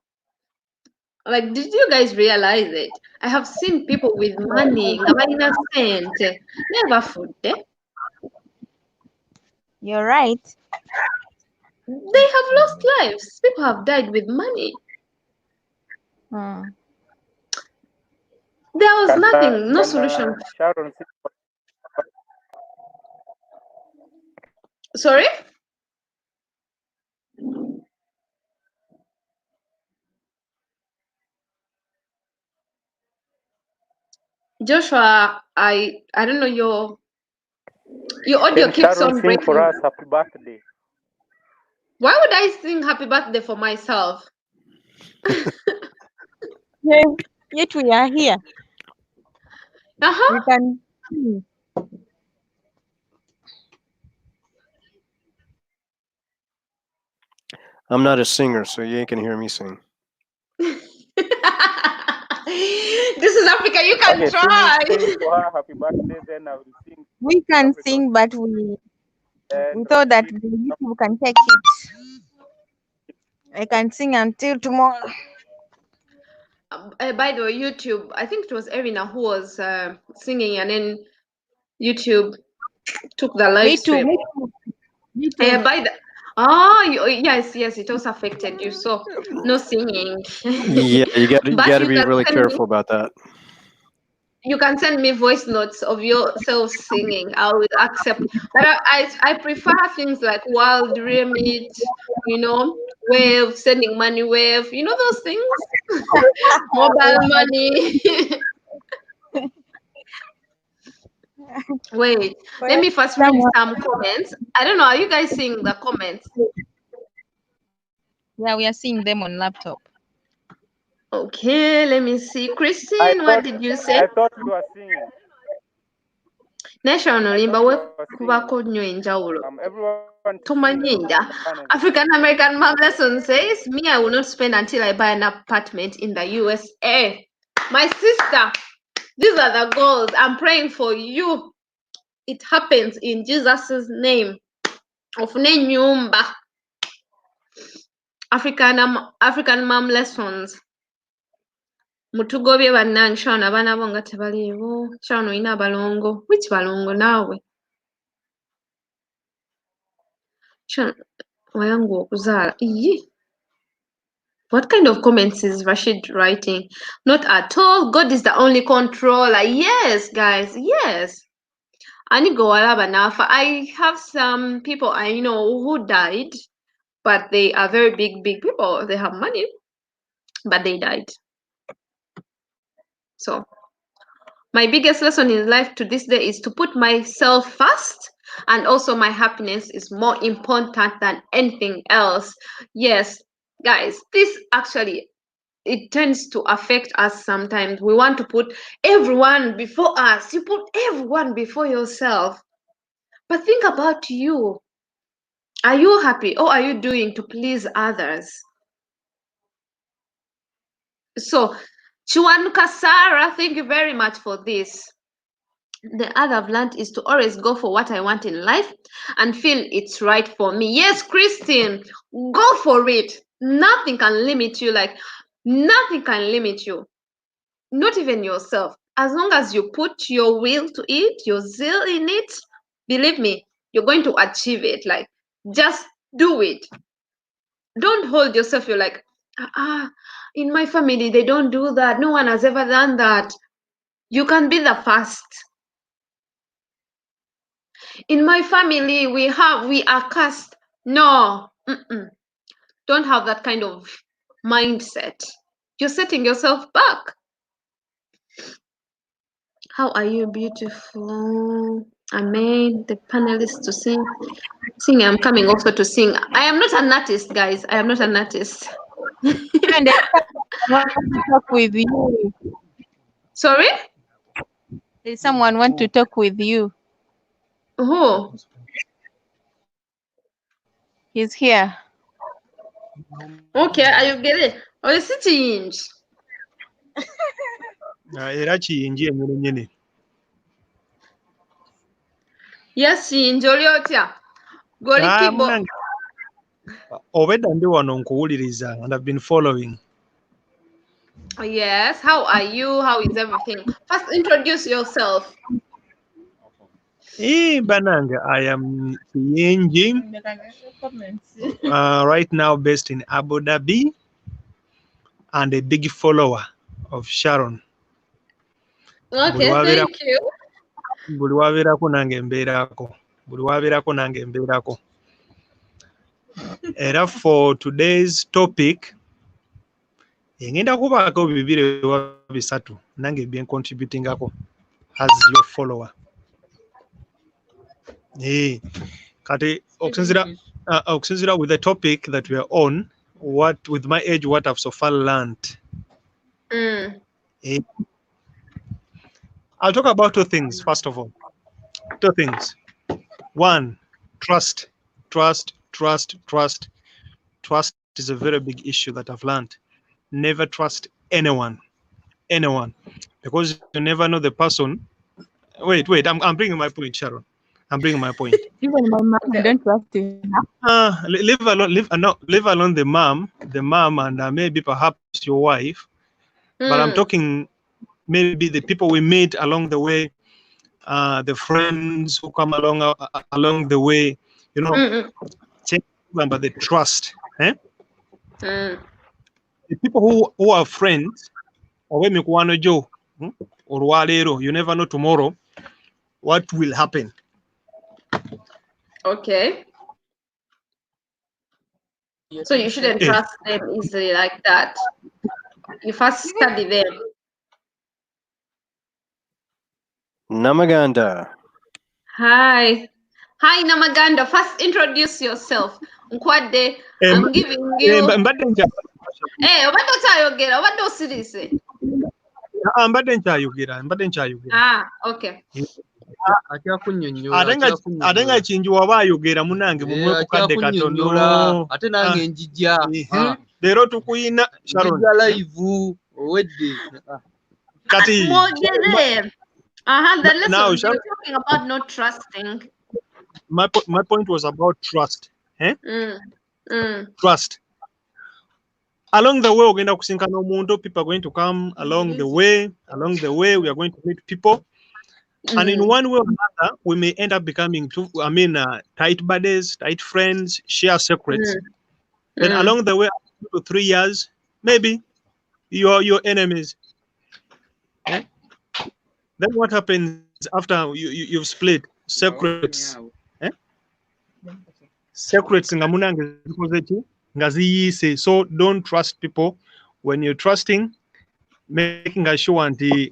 Like, did you guys realize it? I have seen people with money, nga balina sente, never food. You're right. They have lost lives. People have died with money. Hmm. There was nothing, no solution. Sharon, Sorry? Joshua, I don't know, your audio can keeps Sharon on sing breaking. for us happy birthday? Why would I sing happy birthday for myself? Yet we are here. Uh-huh. We can sing. I'm not a singer, so you ain't gonna hear me sing. This is Africa, you can Okay, try. sing for her happy birthday, then I will sing. We can Africa. sing, but we And thought that the YouTube can take it. I can sing until tomorrow. By the way, YouTube, I think it was Erina who was singing, and then YouTube took the live Me too. stream. Me too. By the yes, it also affected you. So no singing. Yeah, you But gotta you be can really send me, careful about that. you can send me voice notes of yourself singing. I will accept. But I prefer things like Wild Remit, you know, Wave, sending money Wave, you know those things? Mobile money. Wait, let me first read some comments. I don't know, are you guys seeing the comments? Yeah, we are seeing them on laptop. Okay, let me see. Christine, what did you say? I thought you were singing. National Limba you we were kubako nnyo enjawulo. Everyone Tomanyinja. African American Mom Lesson says, me, I will not spend until I buy an apartment in the USA. My sister, these are the goals. I'm praying for you. It happens in Jesus' name. Ofune nyumba. African Mom Lessons. Mutugobye bannange Sharon, abaana bo nga tebaliiwo. Sharon oyina abalongo. Which balongo naawe? Sharon, wayangu okuzaala. What kind of comments is Rashid writing? Not at all. God is the only controller. Yes, guys. Yes. I have some people I know who died, but they are very big people. They have money, but they died. So my biggest lesson in life to this day is to put myself first, and also my happiness is more important than anything else. Yes, guys, this actually, it tends to affect us sometimes. We want to put everyone before us. You put everyone before yourself. But think about you. Are you happy, or are you doing to please others? So, Chuanuka Sarah, thank you very much for this. The other I've learned is to always go for what I want in life and feel it's right for me. Yes, Christine, go for it. Nothing can limit you. Like, nothing can limit you, not even yourself. As long as you put your will to it, your zeal in it, believe me, you're going to achieve it. Like, just do it. Don't hold yourself. You're like, in my family, they don't do that. No one has ever done that. You can be the first. In my family, we are cursed. No, don't have that kind of mindset. You're setting yourself back. How are you beautiful? I made the panelists to sing. I'm coming also to sing. I am not an artist, guys. I am not an artist. And want to talk with you. Sorry? There's someone want to talk with you. Who? He's here. Okay, are you getting it? Oh, it's sitting. Era kiyingi ennyini nnyini. Yes, njoli otya. Goli kibo. Munange obedda ndi wano nkuwuliriza and I've been following. Yes, how are you? How is everything? First, introduce yourself. Bananga, I am Kiyingi, right now based in Abu Dhabi, and a big follower of Sharon. Okay, thank you. Buli wabeerako nange mbeerako. Buli wabeerako nange mbeerako. Era for today's topic, ngenda kubaako bibiri oba bisatu nange bye contributingako as your follower. Kati okusinziira with the topic that we are on, what with my age, what I've so far learned. I'll talk about two things, first of all. Two things. One, trust. Trust is a very big issue that I've learned. Never trust anyone, because you never know the person. Wait, I'm bringing my point, Sharon. I'm bringing my point. Even my mom, I don't trust him. Leave alone the mom, and maybe perhaps your wife. But I'm talking maybe the people we meet along the way, the friends who come along the way. You know, check about the trust. The people who are friends, or when you you never know tomorrow what will happen. Okay. So you shouldn't trust them easily like that. You first study them. Namaganda. Hi, Namaganda. First, introduce yourself. Nkwade, I'm giving you. Hey, obadde okyayogera, obadde osirise. Mbadde nkyayogera. Okay. Ate nga kingi waba ayogera munange mumwe ku kadde katono. Ate nange njijja. Leero tukuyina Sharon. Live owedde. Kati. The lesson you're talking about not trusting. My point was about trust. Trust. Along the way, we're going to kusinkana omuntu. People are going to come along the way. Along the way, we are going to meet people. And in one way or another, we may end up becoming, tight buddies, tight friends, share secrets. Then along the way, 2 to 3 years, maybe you're your enemies. Then what happens after you've split? secrets secrets nga munange zikoze ki nga ziyise. So don't trust people. When you're trusting, making sure nti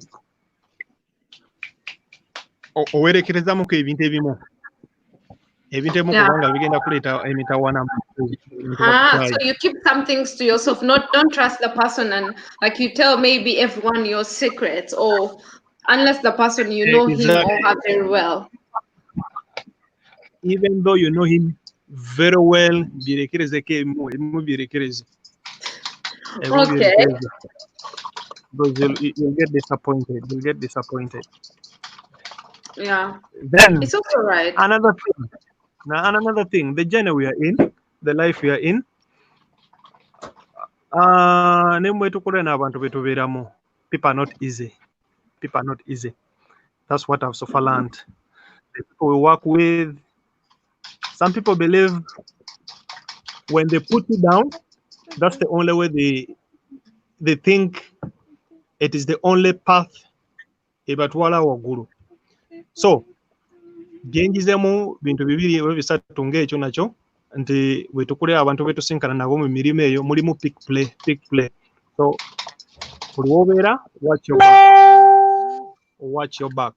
owerekerezamuko ebintu ebimu kubanga bigenda kuleeta emitawana. So you keep some things to yourself. Don't trust the person, and like you tell maybe everyone your secrets, or unless the person you know him or her very well. Even though you know him very well, Okay. Because you'll get disappointed. You'll get disappointed. Yeah. Then it's also right. Another thing, the journey we are in, the life we are in. People are not easy. People are not easy. That's what I've so far learned. The people we work with, some people believe when they put you down, that's the only way they think it is the only path. So byengizemu bintu bibiri we bisatu ng'ekyo nakyo nti bwe tukulira abantu betusinkana nabo mu mirimu eyo mulimu pick play. So buli wobeera watch your back.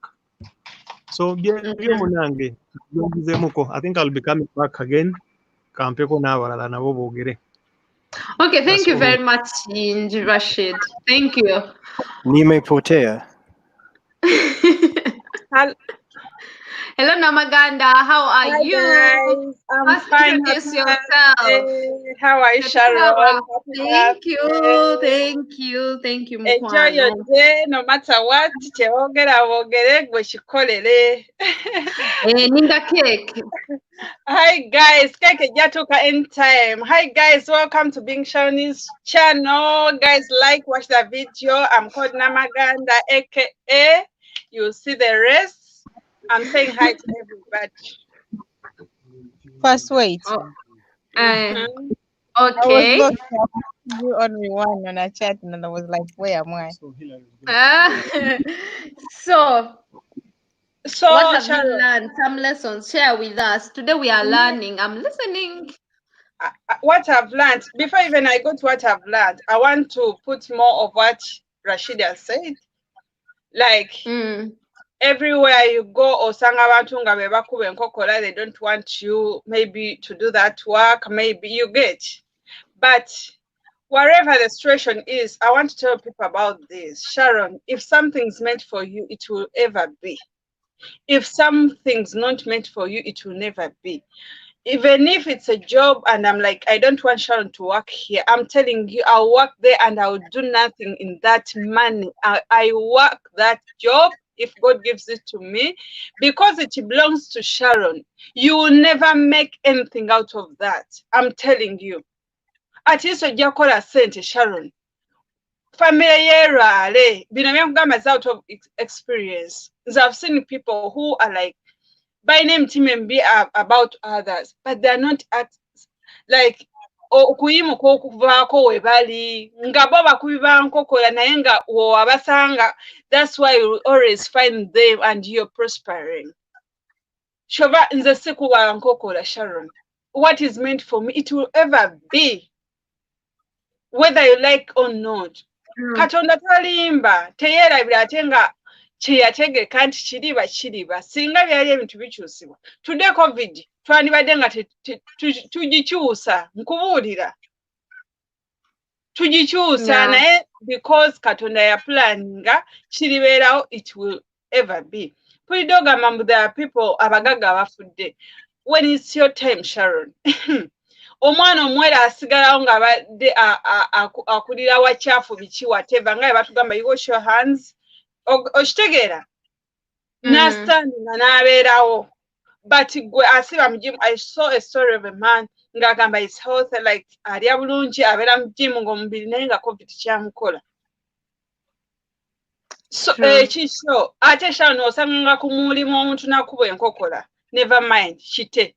So byebyo munange byengizemuko. I think I'll be coming back again kampeko n'abalala nabo boogere. Okay, thank you very much, Inji Rashid. Thank you. Nimepotea. Hello, Namaganda. How are you? Guys, I'm fine. Introduce yourself. How are you, Sharon? Thank you. Enjoy your day, no matter what. Ninda cake. Hi guys, cake jatoka anytime. Hi guys, welcome to Bing Shawnee's channel. Guys, watch the video. I'm called Namaganda, aka you'll see the rest. I'm saying hi to everybody. First, wait. Okay. I was you only one on a chat, and I was like, "Where am I?" So what have Sharon, you learned? Some lessons. Share with us. Today we are learning. I'm listening. What I've learned, before even I go to what I've learned, I want to put more of what Rashida said. Everywhere you go, they don't want you maybe to do that work, maybe you get. But wherever the situation is, I want to tell people about this. Sharon, if something's meant for you, it will ever be. If something's not meant for you, it will never be. Even if it's a job and I'm like, I don't want Sharon to work here, I'm telling you, I'll work there and I'll do nothing in that money. I work that job if God gives it to me, because it belongs to Sharon. You will never make anything out of that. I'm telling you. At least a jacola sent Sharon. Family is out of experience. I've seen people who are like, by name team and be about others, but they're not like okuyima okuvaako webali nga bo bakubiba nkokola naye nga wabasanga. That's why you always find them and you're prospering. Shova nze sikuba nkokola, Sharon. What is meant for me, it will ever be, whether you like or not. Katonda talimba teyerabira ate nga kyeyategeka nti kiriba singa byali ebintu bikyusibwa. Today COVID twandibadde nga tugikyusa, nkubuulira tugikyusa naye because Katonda ya planninga kiribeerawo, it will ever be. Pulidde ogamba mbu there are people abagaga abafudde. When it's your time, Sharon, omwana omuwere asigalawo nga abadde akulira wakyafu biki whatever nga batugamba you wash your hands, okitegeera n'astandinga n'abeerawo. But gwe asiba mu gym. I saw a story of a man ng'agamba his health, like alya bulungi abeera mu gym ng'omubiri naye nga COVID kyamukola. So ekisho ate Sharon osanga ku mulimu omuntu nakuba enkokola, never mind kite.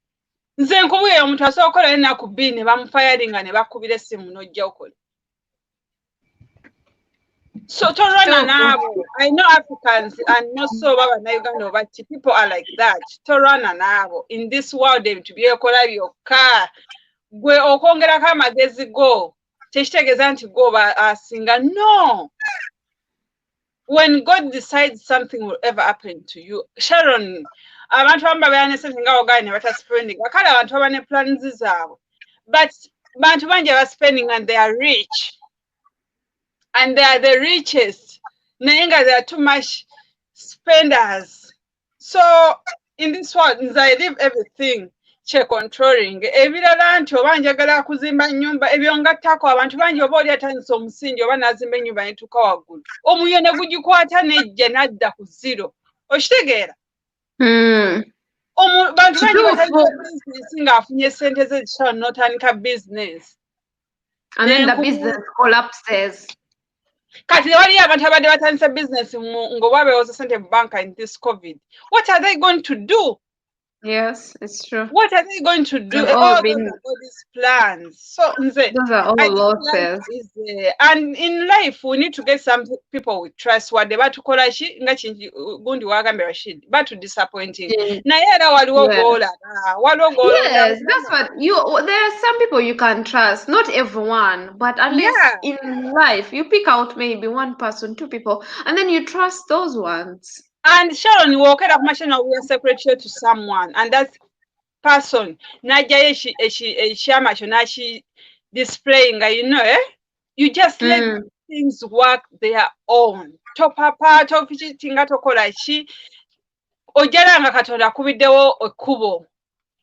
Nze nkubuye omuntu asookola ennaku bbiri ne bamufayaringa ne bakubira essimu n'ojja okola. So Torana nabo, I know Africans and not so Baba na Uganda, but people are like that. Torana nabo in this world they to be a kola your car. Gwe okongera kamagezi go. Tekitegeeza nti go asinga. No. When God decides something will ever happen to you, Sharon, abantu bamba bayane sente nga ogane bata spending. Akala abantu babane plans zaabwe. But bantu banje ba spending and they are rich. And they are the richest. Nayenga, they are too much spenders. So in this world, I leave everything. Che controlling. Ebirala nti oba njagala kuzimba nnyumba ebyongattako abantu bangi oba oli atandise omusingi oba n'azimba ennyumba netuuka waggulu. Omuliro ne gugikwata nejja n'adda ku zero. Okitegeera? Bantu bangi batandika bizinesi ng'afunye ssente ze zishano n'otandika business. And then the business collapses. Kati wali abantu abadde batandisa business ng'oba beewoza ssente mu banka in this COVID. What are they going to do? Yes, it's true. What are they going to do? They've All all those been- are all these plans. So Those are all I think losses. life is and in life we need to get some people with trust. What they batukola ki nga kingi gundi wagambye Rashid batu disappointing. Naye era waliwo Yes. gola. Waliwo gola. Yes, that's what there are some people you can trust, not everyone, but at least Yeah. in life you pick out maybe one person, two people, and then you trust those ones. And Sharon wokera ku machine we are secretary to someone and that person najjayo ekyama kyo naki displaying you know you just let things work their own topapa tokitinga tokola ki ojala nga Katonda akubiddewo ekkubo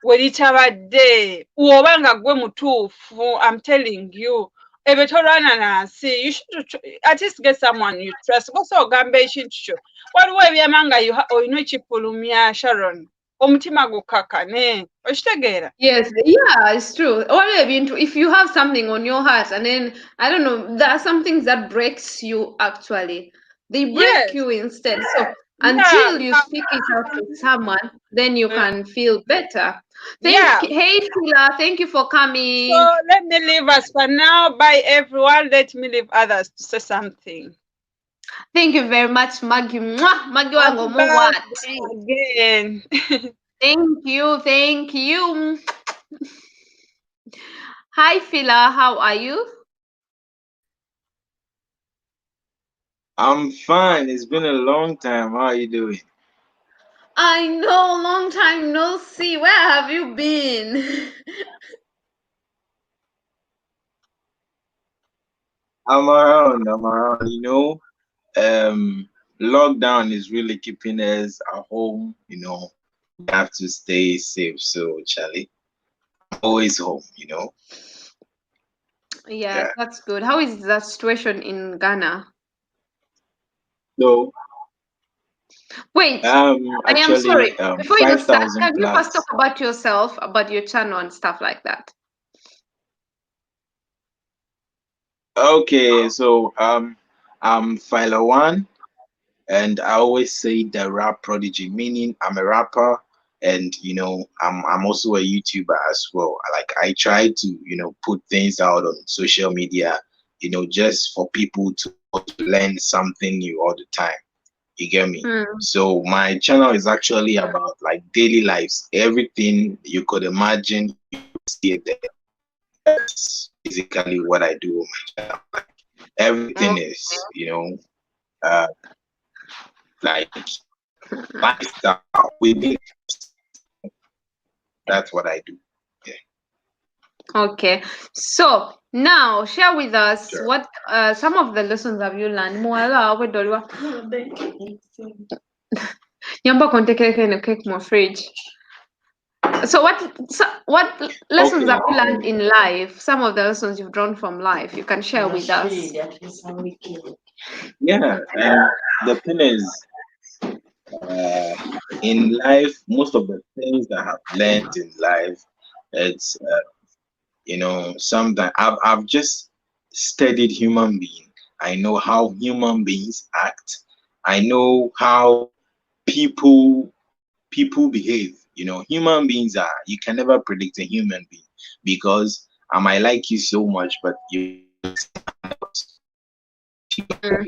we litabadde woba nga gwe mutuufu. I'm telling you ebyo tolwana nansi. You should at least get someone you trust. Bose ogamba ekintu kyo waliwo ebyama nga olina ekifulumya Sharon omutima gukakane okitegeera. Yes, yeah, it's true. If you have something on your heart and then I don't know, there are some things that breaks you actually. They break Yes. you instead. So until you speak it out to someone, then you can feel better. Hey Sheila, thank you for coming. So let me leave us for now. Bye everyone. Let me leave others to say something. Thank you very much, Maggie. Mwah! Maggie wango again. Thank you. Hi Phila, how are you? I'm fine. It's been a long time. How are you doing? I know, long time no see. Where have you been? I'm around. You know, lockdown is really keeping us at home. You know, we have to stay safe. So, Charlie, I'm always home. You know. Yeah, that's good. How is the situation in Ghana? So, wait, I am sorry. Before you start, can you first talk about yourself, about your channel and stuff like that? Okay, so I'm Philo One, and I always say the rap prodigy, meaning I'm a rapper, and you know I'm also a YouTuber as well. Like I try to put things out on social media, just for people to learn something new all the time. You get me? So my channel is actually about like daily lives, everything you could imagine. You see it there. That's basically what I do on my channel. Like, everything is, like lifestyle within. That's what I do. Yeah. Okay, so now share with us what some of the lessons have you learned. Nyamba kontekeleke in a cake more fridge. So what lessons have you learned in life? Some of the lessons you've drawn from life, you can share with us. Yeah, the thing is, in life, most of the things that I've learned in life, it's sometimes I've just studied human being. I know how human beings act. I know how people behave. Human beings you can never predict a human being, because I might like you so much, but you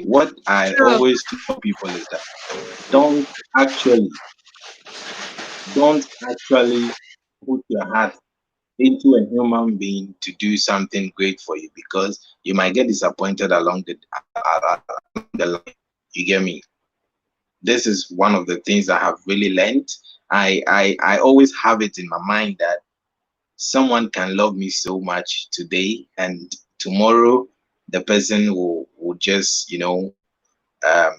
What I True. always tell people is that don't actually, don't actually put your heart into a human being to do something great for you, because you might get disappointed along the line. You get me? This is one of the things I have really learned. I always have it in my mind that someone can love me so much today, and tomorrow the person will just, um,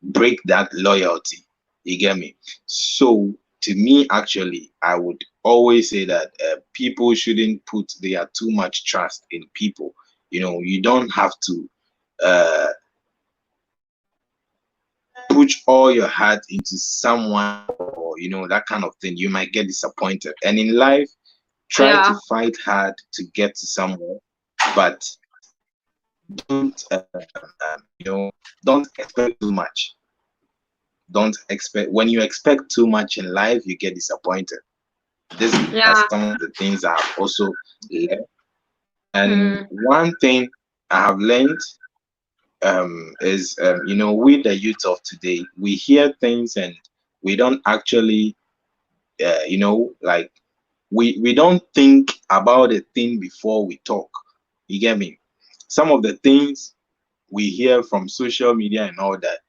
break that loyalty. You get me? So to me, actually, I would always say that people shouldn't put their too much trust in people. You don't have to uh, put all your heart into someone, or that kind of thing. You might get disappointed. And in life, try to Yeah. fight hard to get to somewhere, but don't don't expect too much. Don't expect When you expect too much in life, you get disappointed. These are Yeah. some of the things I have also learned. And Hmm. one thing I have learned is, we the youth of today, we hear things and we don't actually, like, we don't think about a thing before we talk. You get me? Some of the things we hear from social media and all that,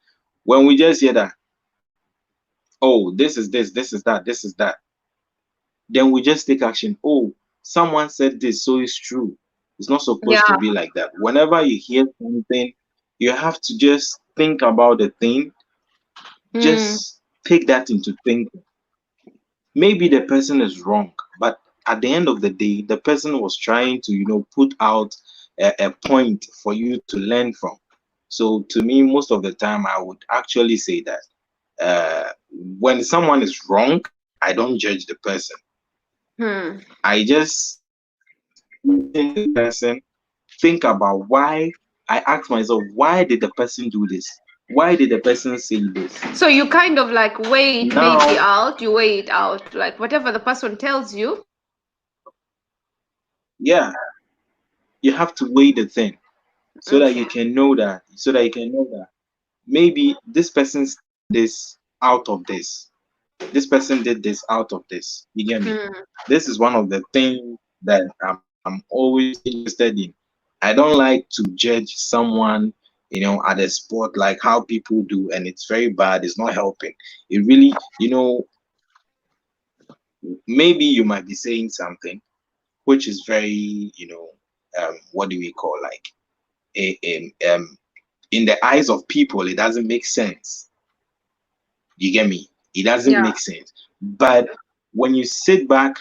when we just hear that, oh, this is that, this is that, then we just take action. Oh, someone said this, so it's true. It's not supposed to Yeah. be like that. Whenever you hear something, you have to just think about the thing, Hmm. just take that into thinking. Maybe the person is wrong, but at the end of the day, the person was trying to, put out a point for you to learn from. So to me, most of the time, I would actually say that when someone is wrong, I don't judge the person. Hmm. I just listen to the person, think about why. I ask myself, why did the person do this? Why did the person say this? So you kind of like weigh it maybe Now, out. You weigh it out, like whatever the person tells you. yeah, you have to weigh the thing so that Okay. you can know that, maybe this person said this out of this. This person did this out of this. You get me? Hmm. This is one of the things that I'm always interested in. I don't like to judge someone, at a spot like how people do, and it's very bad. It's not helping. It really, maybe you might be saying something which is very, what do we call, like, in the eyes of people, it doesn't make sense. You get me? It doesn't Yeah. make sense. But when you sit back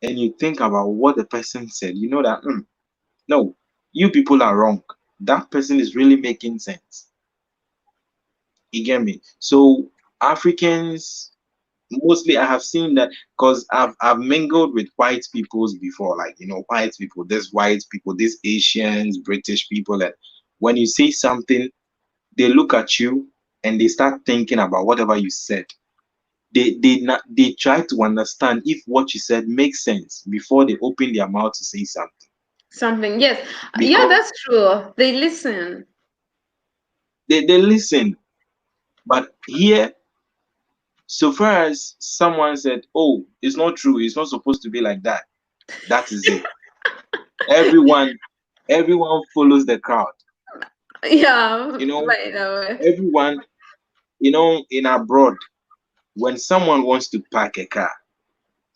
and you think about what the person said, you know that, no, you people are wrong. That person is really making sense. You get me? So Africans, mostly I have seen that, because I've mingled with white peoples before, like, white people, this white people, these Asians, British people, and when you say something, they look at you and they start thinking about whatever you said. They try to understand if what you said makes sense before they open their mouth to say something. Something. Yes. Yeah, Because that's true. They listen. they listen. But here, so far as someone said, oh, it's not true, it's not supposed to be like that, that is it. Everyone, everyone follows the crowd. Yeah. You know, By the way. everyone, in abroad, when someone wants to park a car,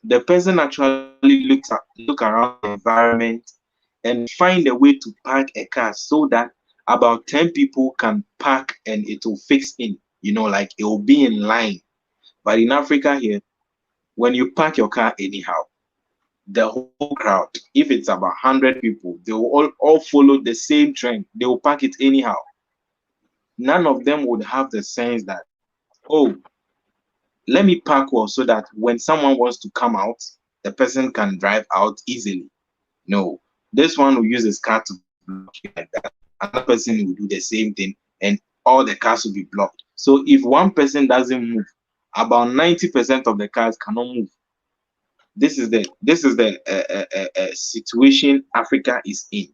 the person actually look around the environment and find a way to park a car so that about 10 people can park and it will fix in, like it will be in line. But in Africa here, when you park your car anyhow, the whole crowd, if it's about 100 people, they will all follow the same trend. They will park it anyhow. None of them would have the sense that, oh, let me park well so that when someone wants to come out, the person can drive out easily. No, this one will use his car to block you like that. Another person will do the same thing, and all the cars will be blocked. So if one person doesn't move, about 90% of the cars cannot move. This is the situation Africa is in.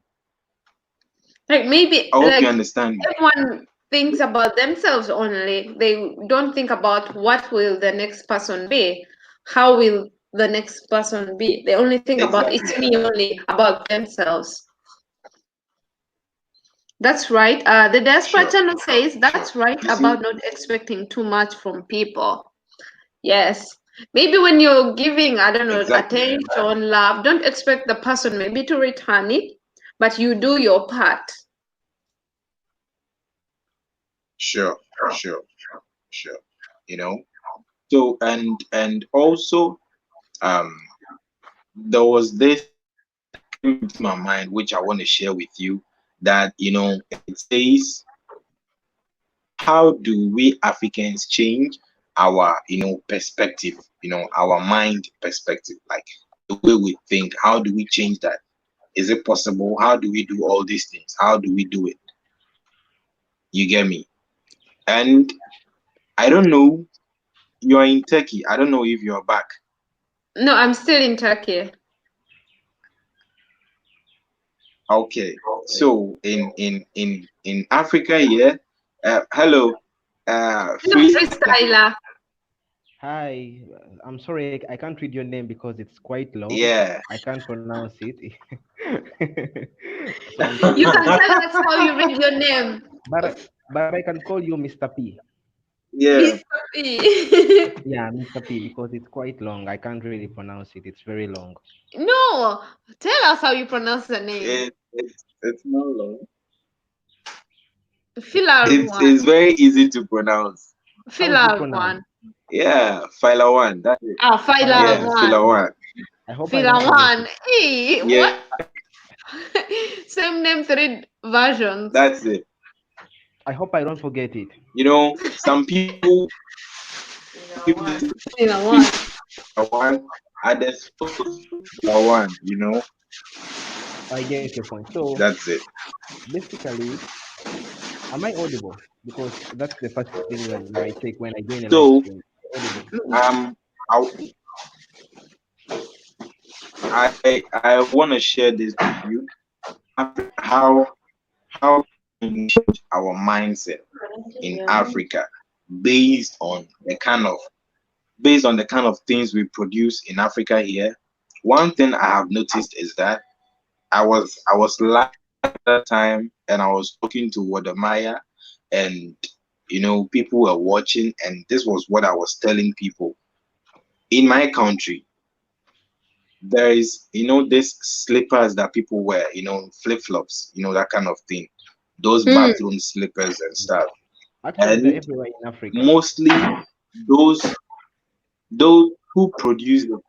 Like maybe I hope you like understand me. everyone thinks about themselves only. They don't think about what will the next person be. How will the next person be? They only think about Exactly. it's me only, about themselves. That's right. The diaspora Sure. channel says Sure. that's right You about see? not expecting too much from people. Yes. Maybe when you're giving, I don't know, Exactly. attention, love, don't expect the person maybe to return it, but you do your part. Sure. Sure. Sure. You know. So and also there was this that came into my mind which I want to share with you, that it says, how do we Africans change our perspective, our mind perspective, like the way we think? How do we change that? Is it possible? How do we do all these things? How do we do it? You get me? And I don't know, you're in Turkey. I don't know if you're back. No, I'm still in Turkey. Okay. So in Africa here, hello, No, freestyler. freestyler. Hi, I'm sorry, I can't read your name because it's quite long. Yeah. I can't pronounce it. So I'm sorry You for can that. tell us how you read your name. But I can call you Mr. P. Yeah. Mr. P. Yeah, Mr. P, because it's quite long. I can't really pronounce it. It's very long. No, tell us how you pronounce the name. It's not long. Filar It's one. very easy to pronounce. How is it Filar pronounced? one. Yeah, Fila one. That's it. Ah, Filar Yeah, Failawan. Fila one. one. I hope I don't Filar forget one. it. Hey, what? Yeah, Same name, three versions. that's it. I hope I don't forget it. Some people Filar people one. listen Filar to one. Fila one, others also to Fila one. I get your point. So That's it. basically, am I audible? Because that's the first thing when I check when I join a live So stream. Audible. um, I I want to share this with you. How can we change our mindset in Africa based on the kind of things we produce in Africa here. One thing I have noticed is that I was live at that time and I was talking to Wadamaya, and people were watching, and this was what I was telling people. In my country, there is these slippers that people wear, flip-flops, that kind of thing. Those Mm. bathroom slippers and stuff. Actually, they're And everywhere in Africa. mostly those those who produce them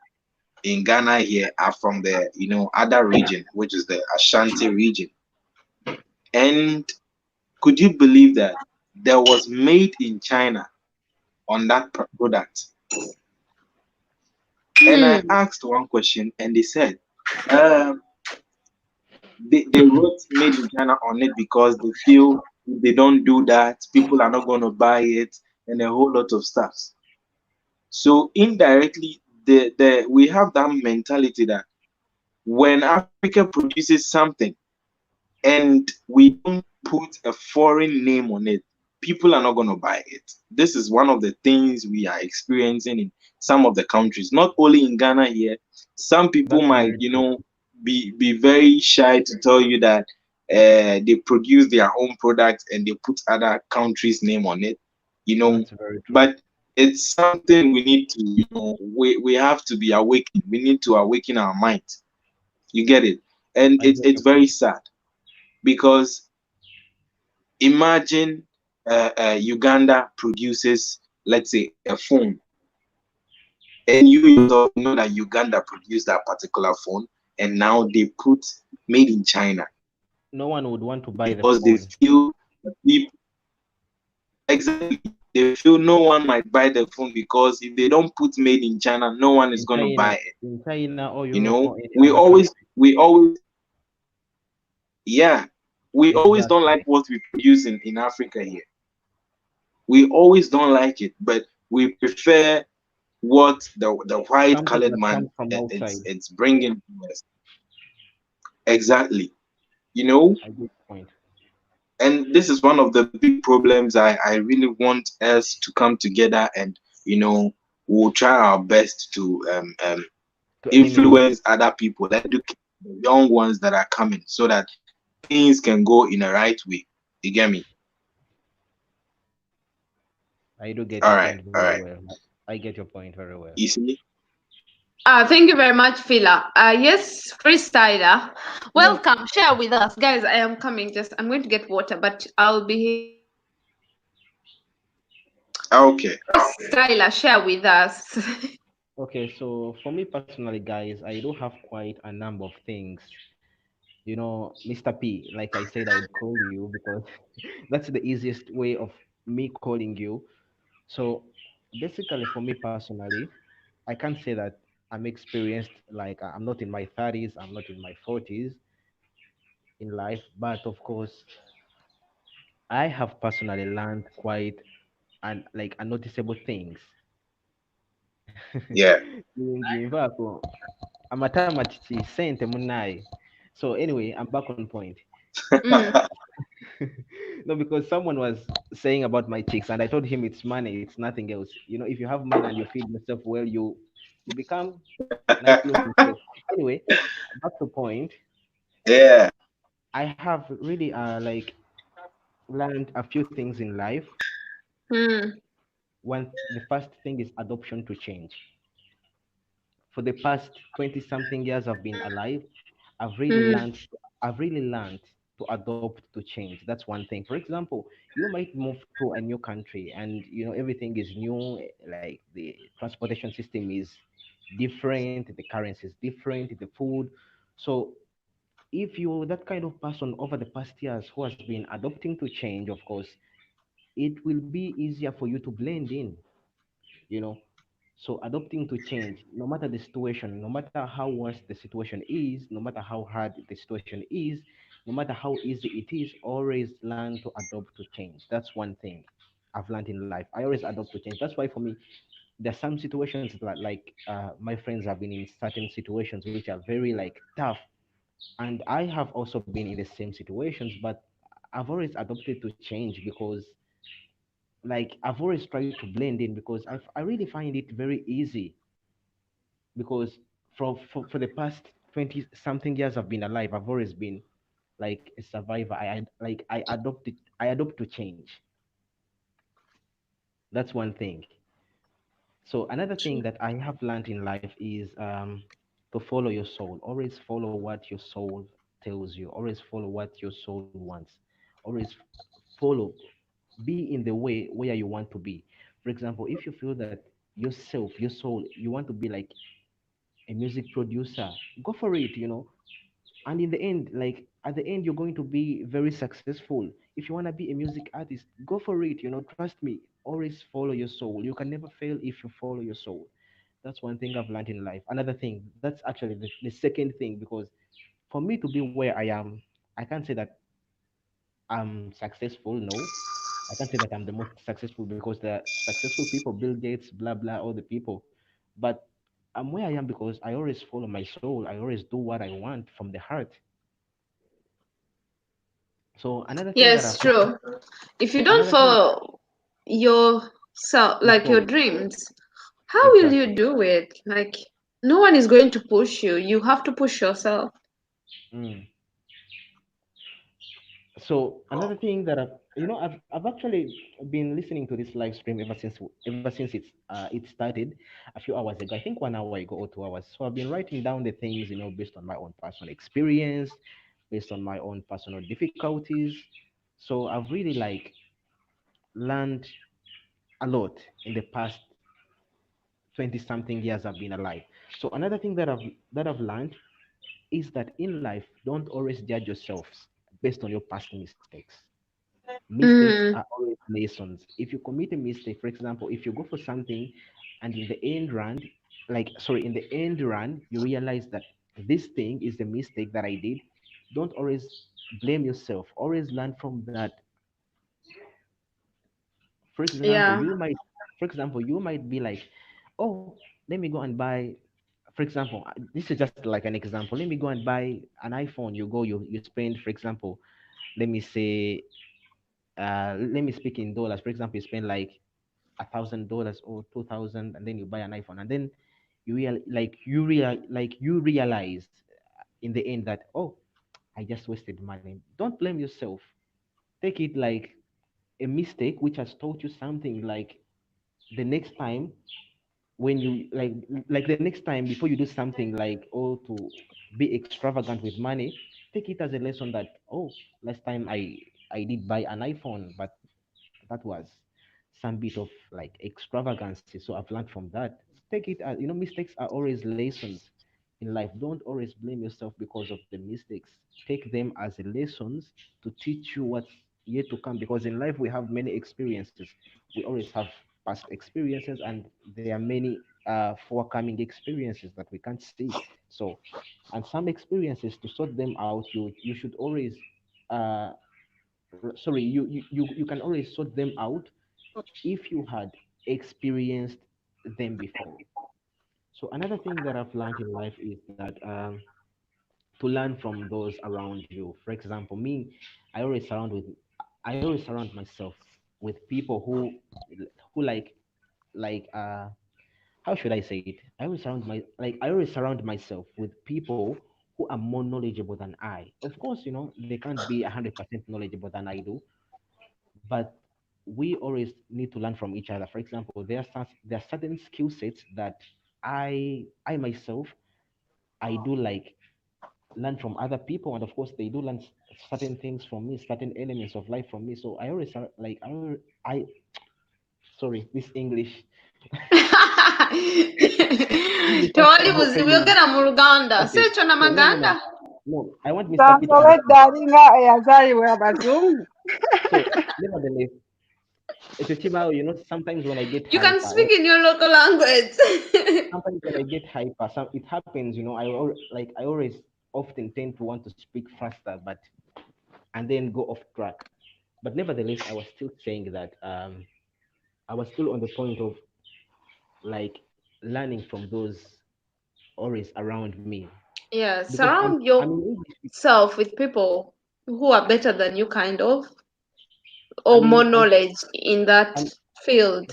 in Ghana here are from the other region, which is the Ashanti region. And could you believe that there was made in China on that product? And I Hmm. asked one question, and they said um, they wrote made in China on it because they feel if they don't do that, people are not going to buy it, and a whole lot of stuff. So indirectly, we have that mentality that when Africa produces something and we don't put a foreign name on it, people are not going to buy it. This is one of the things we are experiencing in some of the countries, not only in Ghana here. Some people That's might, very true. be very shy to tell you that they produce their own products and they put other countries' name on it, you know. That's very true. But it's something we need to, we have to be awakened. We need to awaken our mind. You get it? And I it's get it's your very point. sad because imagine Uganda produces, let's say, a phone, and you yourself know that Uganda produced that particular phone, and now they put made in China No one would want to buy the because they phone. feel the people exactly they feel no one might buy the phone because if they don't put made in China, no one is in going to buy China, it. in China or You Europe know, or any we other always country. we always yeah we always don't like Exactly. what we produce in Africa here. We always don't like it, but we prefer what the white Something colored that man comes from outside. it's bringing to us. Exactly. You know, I get your point. And this is one of the big problems. I really want us to come together, and we'll try our best to to eliminate. influence other people, educate the young ones that are coming, so that things can go in the right way. You get me? I do get All your right, point all very right. well. I get your point very well. You see? Thank you very much, Phila. Yes, freestyler. Yeah. Welcome. Share with us. Guys, I am coming. Just I'm going to get water, but I'll be here in a minute. Okay. Freestyler, share with us. Okay, so for me personally, guys, I do have quite a number of things. Mr. P, like I said, I would call you because that's the easiest way of me calling you. So basically, for me personally, I can't say that I'm experienced, like I'm not in my 30s, I'm not in my 40s in life, but of course, I have personally learned quite and like a noticeable things. Yeah. Ngimva ko, amatama chichi sente munai. So anyway, I'm back on point. Mm. No, because someone was saying about my chicks, and I told him it's money, it's nothing else. If you have money and you feed yourself well, you become nice looking. So anyway, back to point. Yeah. I have really like learned a few things in life. Mm. One, the first thing is adoption to change. For the past 20 something years I've been alive, Mm. I've really learned to adopt to change. That's one thing. For example, you might move to a new country and everything is new, like the transportation system is different, the currency is different, the food. So if you're that kind of person over the past years who has been adopting to change, of course, it will be easier for you to blend in, you know so adopting to change, no matter the situation, no matter how worse the situation is, no matter how hard the situation is, no matter how easy it is, always learn to adopt to change. That's one thing I've learned in life. I always adopt to change. That's why for me, there's some situations that my friends have been in certain situations which are very like tough, and I have also been in the same situations, but I've always adopted to change because like I've always tried to blend in because I really find it very easy because for the past 20 something years I've been alive, I've always been like a survivor. I adopt to change. That's one thing. So another thing that I have learned in life is to follow your soul. Always follow what your soul tells you. Always follow what your soul wants. Always follow, be in the way where you want to be. For example, if you feel that yourself, your soul, you want to be like a music producer, go for it, and in the end, like at the end, you're going to be very successful. If you want to be a music artist, go for it, trust me. Always follow your soul. You can never fail if you follow your soul. That's one thing I've learned in life. Another thing, that's actually the second thing, because for me to be where I am, I can't say that I'm successful. No, I can't say that I'm the most successful because the successful people, Bill Gates, blah blah, all the people. But I'm where I am because I always follow my soul. I always do what I want from the heart. So Yes, true. If you don't another thing, follow yourself, your like your soul, dreams, how will exactly. you do it? Like, no one is going to push you. You have to push yourself. Mm. So another thing that I've actually been listening to this live stream ever since it started a few hours ago. I think 1 hour ago or 2 hours. So I've been writing down the things based on my own personal experience, based on my own personal difficulties. So I've really like learned a lot in the past 20 something years I've been alive. So another thing that I've learned is that in life, don't always judge yourselves based on your past mistakes. Mistakes Mm, are always lessons. If you commit a mistake, for example, if you go for something and in the end run, you realize that this thing is the mistake that I did, don't always blame yourself. Always learn from that. For example, yeah. you might be like, oh, let me go and buy, for example, this is just like an example. Let me go and buy an iPhone. You spend, for example, let me say let me speak in dollars. For example, you spend like $1,000 or 2,000, and then you buy an iPhone, and then you realize in the end that, oh, I just wasted money. Don't blame yourself. Take it like a mistake which has taught you something. Like the next time when you like the next time before you do something like, oh, to be extravagant with money, take it as a lesson that, oh, last time I did buy an iPhone, but that was some bit of like extravagancy. So I've learned from that. Take it as, mistakes are always lessons in life. Don't always blame yourself because of the mistakes. Take them as lessons to teach you what's yet to come. Because in life we have many experiences. We always have past experiences, and there are many forthcoming experiences that we can't see. So, and some experiences, to sort them out, you should always uh, sorry, you can always sort them out if you had experienced them before. So another thing that I've learned in life is that, to learn from those around you. For example, me, I always surround with I always surround myself with people who like how should I say it? I always surround myself with people who are more knowledgeable than I. Of course, they can't be 100% knowledgeable than I do, but we always need to learn from each other. For example, there are certain skill sets that I myself, I do like learn from other people, and of course they do learn certain things from me, certain elements of life from me. So I always like I sorry, this English. English Tewali actually buzibu helping me. yogera mu Luganda. Okay, Secho na so no, no, maganda. no, no. I want Mr. P to Usanga understand. weddalinga eyazaalibwa abazungu. So nevertheless, it's a sometimes when I get You can hyper, speak in your local language. sometimes when I get hyper, it happens, I always often tend to want to speak faster, but and then go off track. But nevertheless, I was still saying that, I was still on the point of like learning from those always around me, Yeah, because surround I'm in English. yourself with people who are better than you, kind of, I or more mean, knowledge in that I'm field.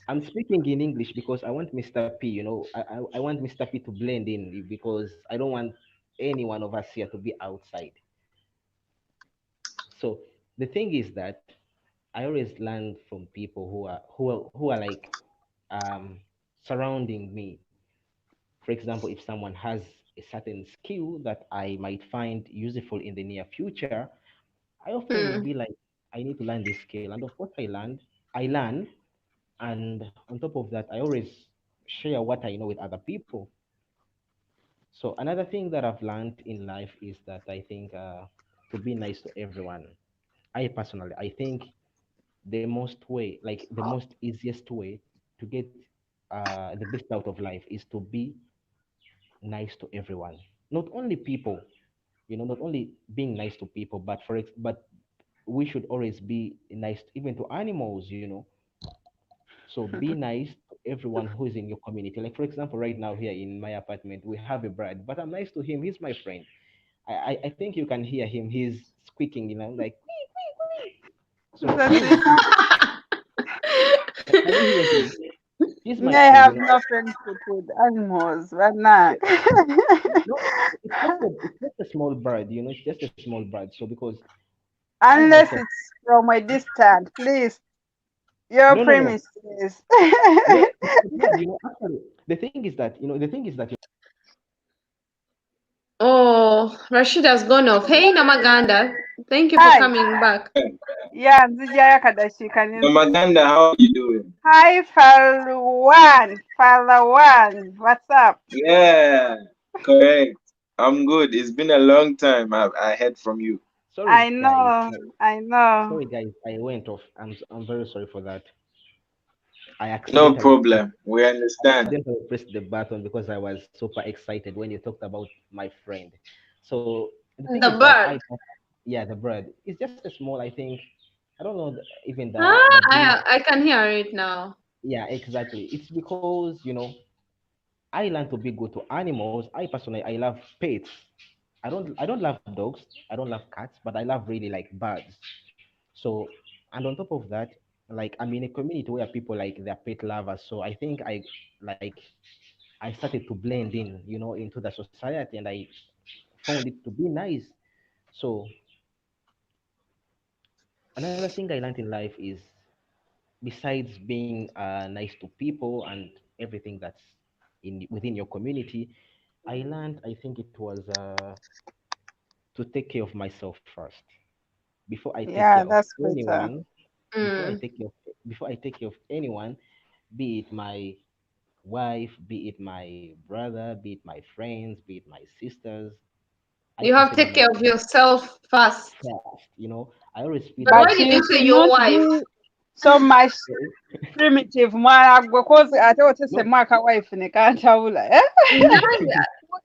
I'm speaking in English because I want Mr. P. I want Mr. P to blend in, because I don't want any one of us here to be outside. So the thing is that I always learn from people who are like, um, surrounding me. For example, if someone has a certain skill that I might find useful in the near future, I often would Hmm. be like, I need to learn this skill, and of course I learn, and on top of that, I always share what I know with other people. So another thing that I've learned in life is that I think, to be nice to everyone. I personally, I think the most easiest way to get the best out of life is to be nice to everyone. Not only people, not only being nice to people, but we should always be nice even to animals. So be nice to everyone who is in your community. Like for example, right now here in my apartment, we have a bird, but I'm nice to him. He's my friend. I think you can hear him. He's squeaking, like. So can you hear him? He's my Me, I friend. have no friendship with animals, but nah. Yeah. No, it's just a small bird. It's just a small bird. So because I Unless myself, it's from a distance, please. Your no, premises. no, it's not. Actually, the thing is that. Oh, Rashida's gone off. Hey, Namaganda. Thank you for Hi. coming back. Yeah, nzijjayo akadashika. Maganda, how are you doing? Hi, Falwan. Falwan. What's up? Yeah, correct. I'm good. It's been a long time I heard from you. I Sorry, guys. know. I know. Sorry, guys. I went off. I'm very sorry for that. I No accidentally pressed, problem. We understand. the button because I was super excited when you talked about my friend. So the thing is The that bird. yeah, the bird. It's just a small. I think I don't know even the Ah, breed. I can hear it now. Yeah, exactly. It's because I learned to be good to animals. I personally I love pets. I don't love dogs. I don't love cats, but I love really like birds. So, and on top of that, like I'm in a community where people like they're pet lovers. So I think like I started to blend in, into the society, and I found it to be nice. So another thing I learned in life is, besides being nice to people and everything that's in within your community, I learned, I think it was to take care of myself first before I take care Yeah, of that's better. anyone. Mm. Before I take care of anyone, be it my wife, be it my brother, be it my friends, be it my sisters. I You have to consider take care of myself yourself first. first. I always feel But like why But did you you say should your not wife? be so much primitive mwana because ate otese no, mwaka wife ne kantabula eh? No,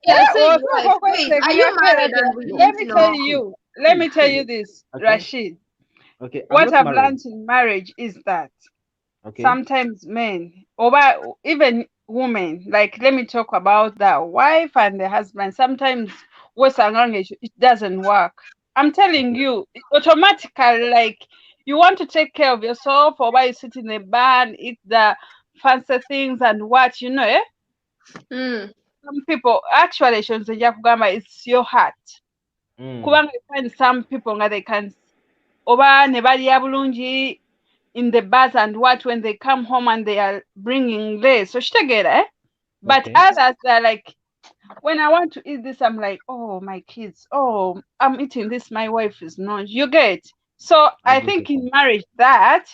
yeah, say wife. Osoko Wait, kwese are you kuyakera married dda. and we no. Let didn't me tell know? See, you, let me tell you see. this, Okay, Rashid. okay. I'm What not I've married. learned in marriage is that Okay, sometimes men, or even women, like let me talk about the wife and the husband. Sometimes it doesn't work. I'm telling okay, you, automatically, like you want to take care of yourself, or why you sit in the bar and eat the fancy things and what eh? Mm. Some people actually it's your heart. mm, Kubanga you find some people nga they can oba ne balya bulungi in the bars and what when they come home and they are bringing less. So together, eh? But okay. others are like, when I want to eat this, I'm like, oh my kids, oh I'm eating this. My wife is not. You get. So I I get your think in point. marriage that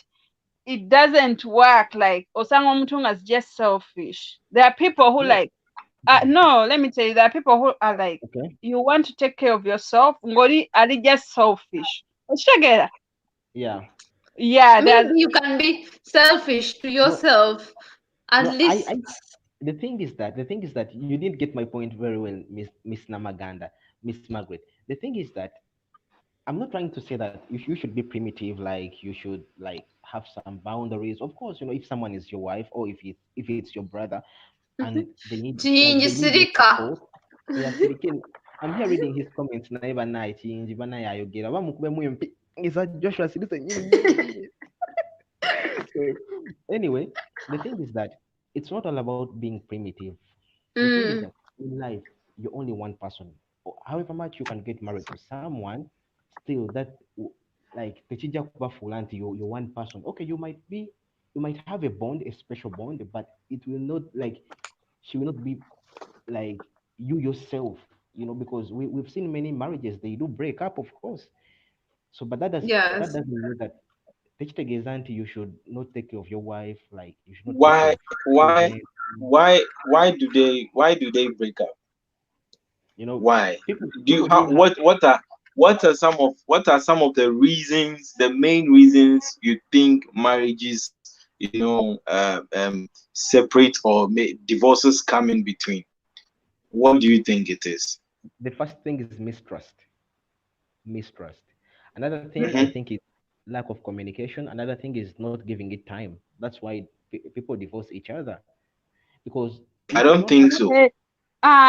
it doesn't work like Osama Mutunga is just selfish. There are people who No, like no, let me tell you, there are people who are like, okay. you want to take care of yourself, ngori are they just selfish. Together. Yeah. Yeah, Maybe there's you can be selfish to No, yourself. At no. least, The thing is that you didn't get my point very well, Miss Namaganda, Miss Margaret. The thing is that I'm not trying to say that you should be primitive, like you should like have some boundaries. Of course, if someone is your wife, or if it's your brother, and they need your chinjisirika. support. Yeah, Sirikin. I'm here reading his comments na iba na chinji bana yayogera bamukube mwempi is that Joshua Silisa nyinyi. So anyway, the thing is that it's not all about being primitive. The thing is Mm. that in life you're only one person. However much you can get married to someone, still like techija kuba full until you're one person. Okay, you might have a bond, a special bond, but it will not like she will not be like you yourself, because we've seen many marriages, they do break up, of course. So but that Yes. doesn't mean that Techtegezanti, you should not take care of your wife, like you should not take care Why of why children. why do they break up? Why? Do you People how do have. what are some of the reasons, the main reasons you think marriages, separate or divorces come in between? What do you think it is? The first thing is mistrust. Another thing I Hmm. think is lack of communication. Another thing is not giving it time. That's why people divorce each other, because if I you don't don't have. think so. okay.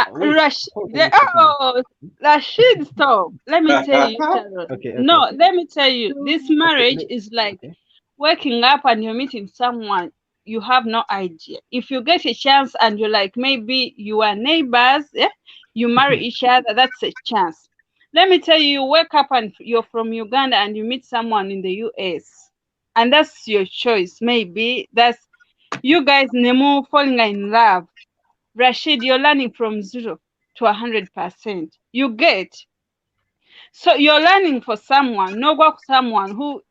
Wait, Rashid, hold on, Mr. Kuma. oh, Rashid, stop. Let me tell you, Sharon. Okay, okay, No, let me tell you, this okay, marriage is like okay. waking up and you're meeting someone you have no idea. If you get a chance and you're like, maybe you are neighbors, you marry each other, that's a chance. Let me tell you, you wake up and you're from Uganda and you meet someone in the US, and that's your choice. Maybe that's you guys, Nemo, falling in love. Rashid, you're learning from 0 to 100%. You get. So you're learning for someone, no work someone who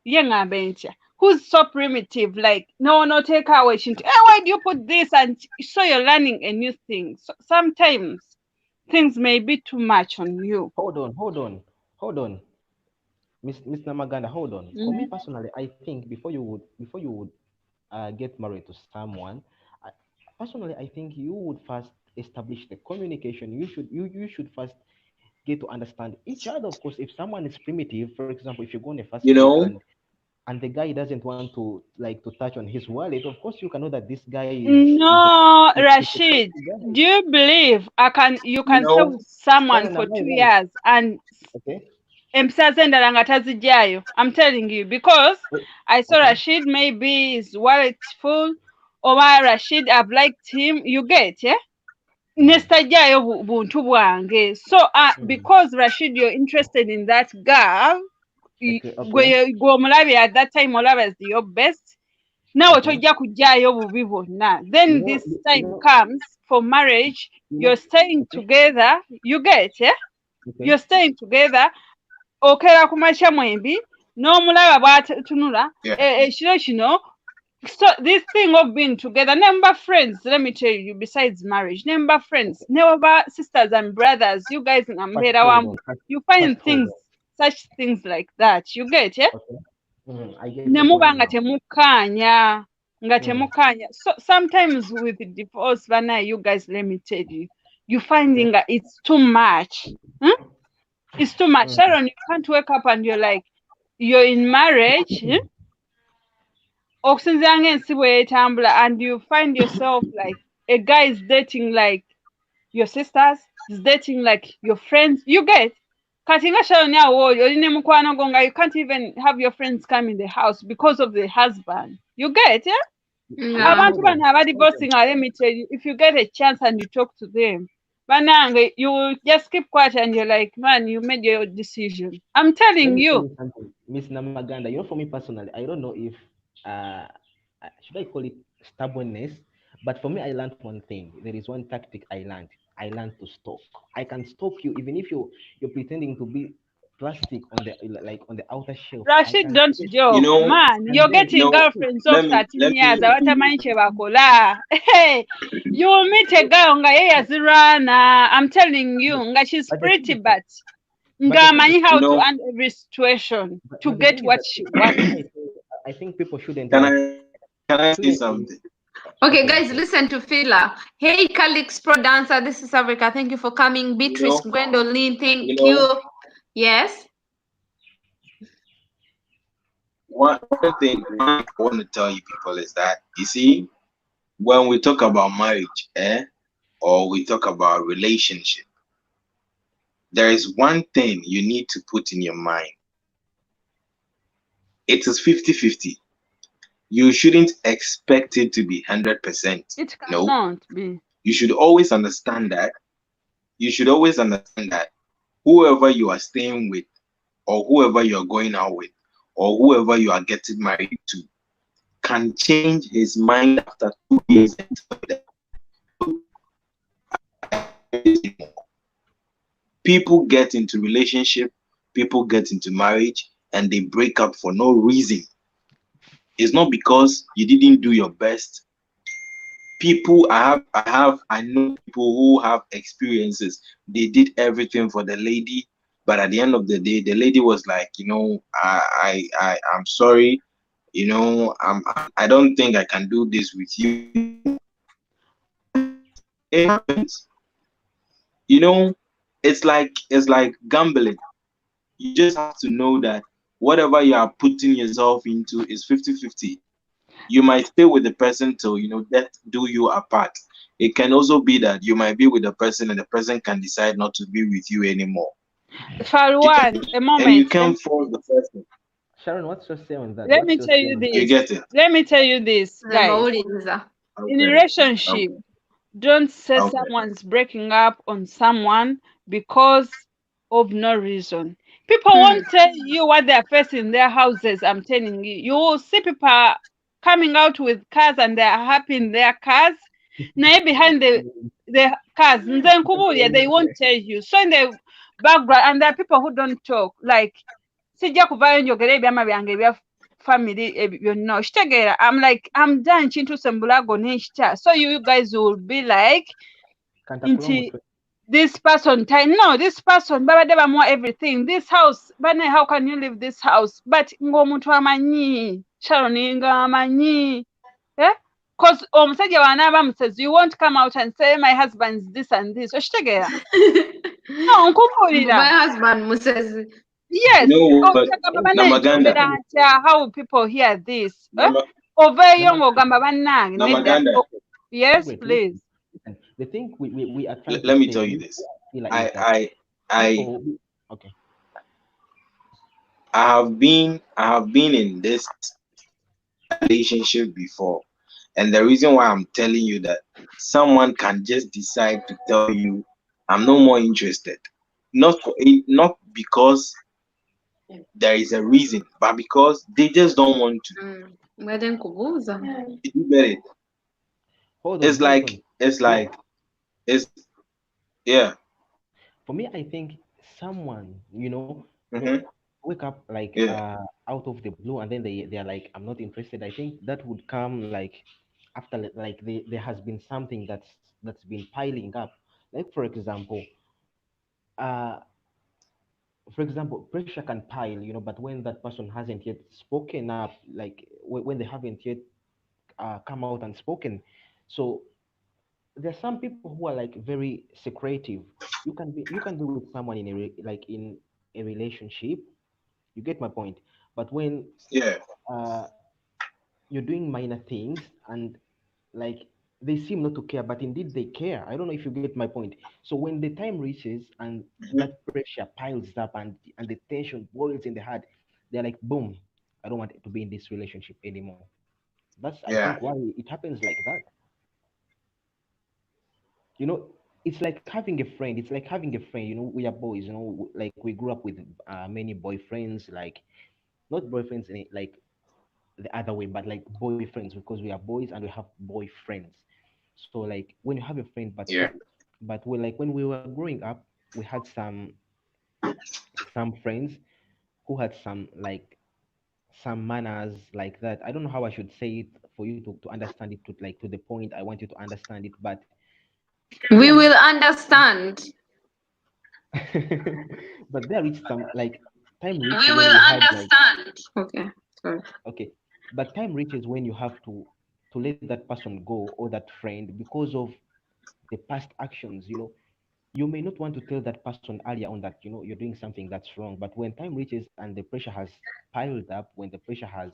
young bench, who's so primitive, like no take away. Why do you put this? And so you're learning a new thing. So sometimes things may be too much on you. Hold on, Miss Namaganda, hold on. For me Mhm. personally, I think before you would get married to someone, I, personally, I think you would first establish the communication. You should first get to understand each other. Of course, if someone is primitive, for example, if you go on a first You date know, and the guy doesn't want to like to touch on his wallet, of course you can know that this guy is a No, Rashid, sophisticated guy. do you believe you you can stay know, with someone Sharon, for am I two right? years and Okay. empisa ze endala nga tazijjayo. I'm telling you because I saw Okay. Rashid, maybe his wallet full, or Rashid, I've liked him. You get, yeah? Nestajjayo buntu bwange. So because Rashid, you're interested in that girl, gwe omulabye at that time olaba as your best. Now tojja kujjayo bubi bwonna. Then this time comes for marriage, you're staying together. You get, yeah? You're staying together. Okera kumakya mwembi n'omulaba bw'atunula ekiro kino. So this thing of being together, number friends, let me tell you, besides marriage, number friends, never sisters and brothers, you guys in Ambera, you find things, such things like that. You get, yeah? I get Nemuba nga temukanya. So sometimes with divorce, Vana, you guys, let me tell you, you finding that it's too much. It's too much. Sharon, you can't wake up and you're like, you're in marriage, and you find yourself like a guy is dating like your sisters, is dating like your friends. You get Katinga you can't even have your friends come in the house because of the husband. You get, yeah? Abantu bano abadivorcing, let me tell you, if you get a chance and you talk to them, Banange, you will just keep quiet and you're like, man, you made your decision. I'm telling you. Miss Namaganda, for me personally, I don't know if should I call it stubbornness, but for me, I learned one thing. There is one tactic I learned. I learned to stalk. I can stalk you even if you're pretending to be plastic on the outer shelf. Rashid, don't joke, man. You're getting girlfriends of 13 years. Hey, you will meet a girl I'm telling you, she's pretty, but I how to handle every situation to get what she wants. I think people shouldn't. Can I say something? Okay, guys, listen to Fila. Hey, Calix Pro Dancer, this is Africa. Thank you for coming. Beatrice, Gwendolyn, thank you. Yes. One thing I want to tell you people is that, you see, when we talk about marriage, or we talk about relationship, there is one thing you need to put in your mind. It is 50-50. You shouldn't expect it to be 100%. It cannot be. You should always understand that. You should always understand that whoever you are staying with, or whoever you are going out with, or whoever you are getting married to, can change his mind after 2 years. People get into relationship, people get into marriage, and they break up for no reason. It's not because you didn't do your best. People, I know people who have experiences. They did everything for the lady, but at the end of the day, the lady was like, I'm sorry, I don't think I can do this with you. It happens. It's like gambling. You just have to know that whatever you are putting yourself into is 50-50. You might stay with the person till death do you apart. It can also be that you might be with the person and the person can decide not to be with you anymore. Farwan, a moment. And you can't force the person. Sharon, what's your say on that? Let me tell you this. You get it? Let me tell you this, guys. In a relationship, don't say someone's breaking up on someone because of no reason. People won't tell you what they're facing in their houses. I'm telling you. You will see people coming out with cars and they're happy in their cars. Now behind the cars, they won't tell you. So in the background, and there are people who don't talk. Like, family, I'm like, I'm done chintu sembulago neshita. So you guys will be like, this person no, this person baba more everything. This house, bane, how can you leave this house? But ngomuntu amanyi, Sharon amanyi. Because omusajja wanaba says you won't come out and say my husband's this and this. Oshitegera. No, my husband says. Yes. How people hear this? Yes, please. The thing we are trying let me tell you this. okay. I have been in this relationship before, and the reason why I'm telling you that someone can just decide to tell you I'm no more interested, not for it, not because there is a reason, but because they just don't want to. Mwede nkubuza. Did you get it? Hold on, It's hold like on. it's Yeah. like it's yeah. For me, I think someone, Mm-hmm. wake up like Yeah. out of the blue, and then they're like, I'm not interested. I think that would come like after like there has been something that's been piling up. Like uh for example, pressure can pile, but when that person hasn't yet spoken up, like when they haven't yet come out and spoken, so there's some people who are like very secretive. You can be with someone in like in a relationship. You get my point. But when Yeah. uh, you're doing minor things, and like they seem not to care, but indeed they care. I don't know if you get my point. So when the time reaches and Mhm. that pressure piles up, and the tension boils in the heart, they're like, boom, I don't want to be in this relationship anymore. That's, I Yeah. think, why it happens like that. you know it's like having a friend. It's like having a friend. We are boys. Like we grew up with many boyfriends, like not boyfriends in like the other way, but like boyfriends, because we are boys and we have boyfriends. So like when you have a friend, Yeah. but we, like, when we were growing up, we had some friends who had some manners like that. I don't know how I should say it for you to understand it, to the point I want you to understand it. But We then will understand. but there reached some like time reached We when will we had like, understand. Okay. Sorry. okay, but time reaches when you have to let that person go, or that friend, because of the past actions. You may not want to tell that person earlier on that you're doing something that's wrong, but when time reaches and the pressure has piled up, when the pressure has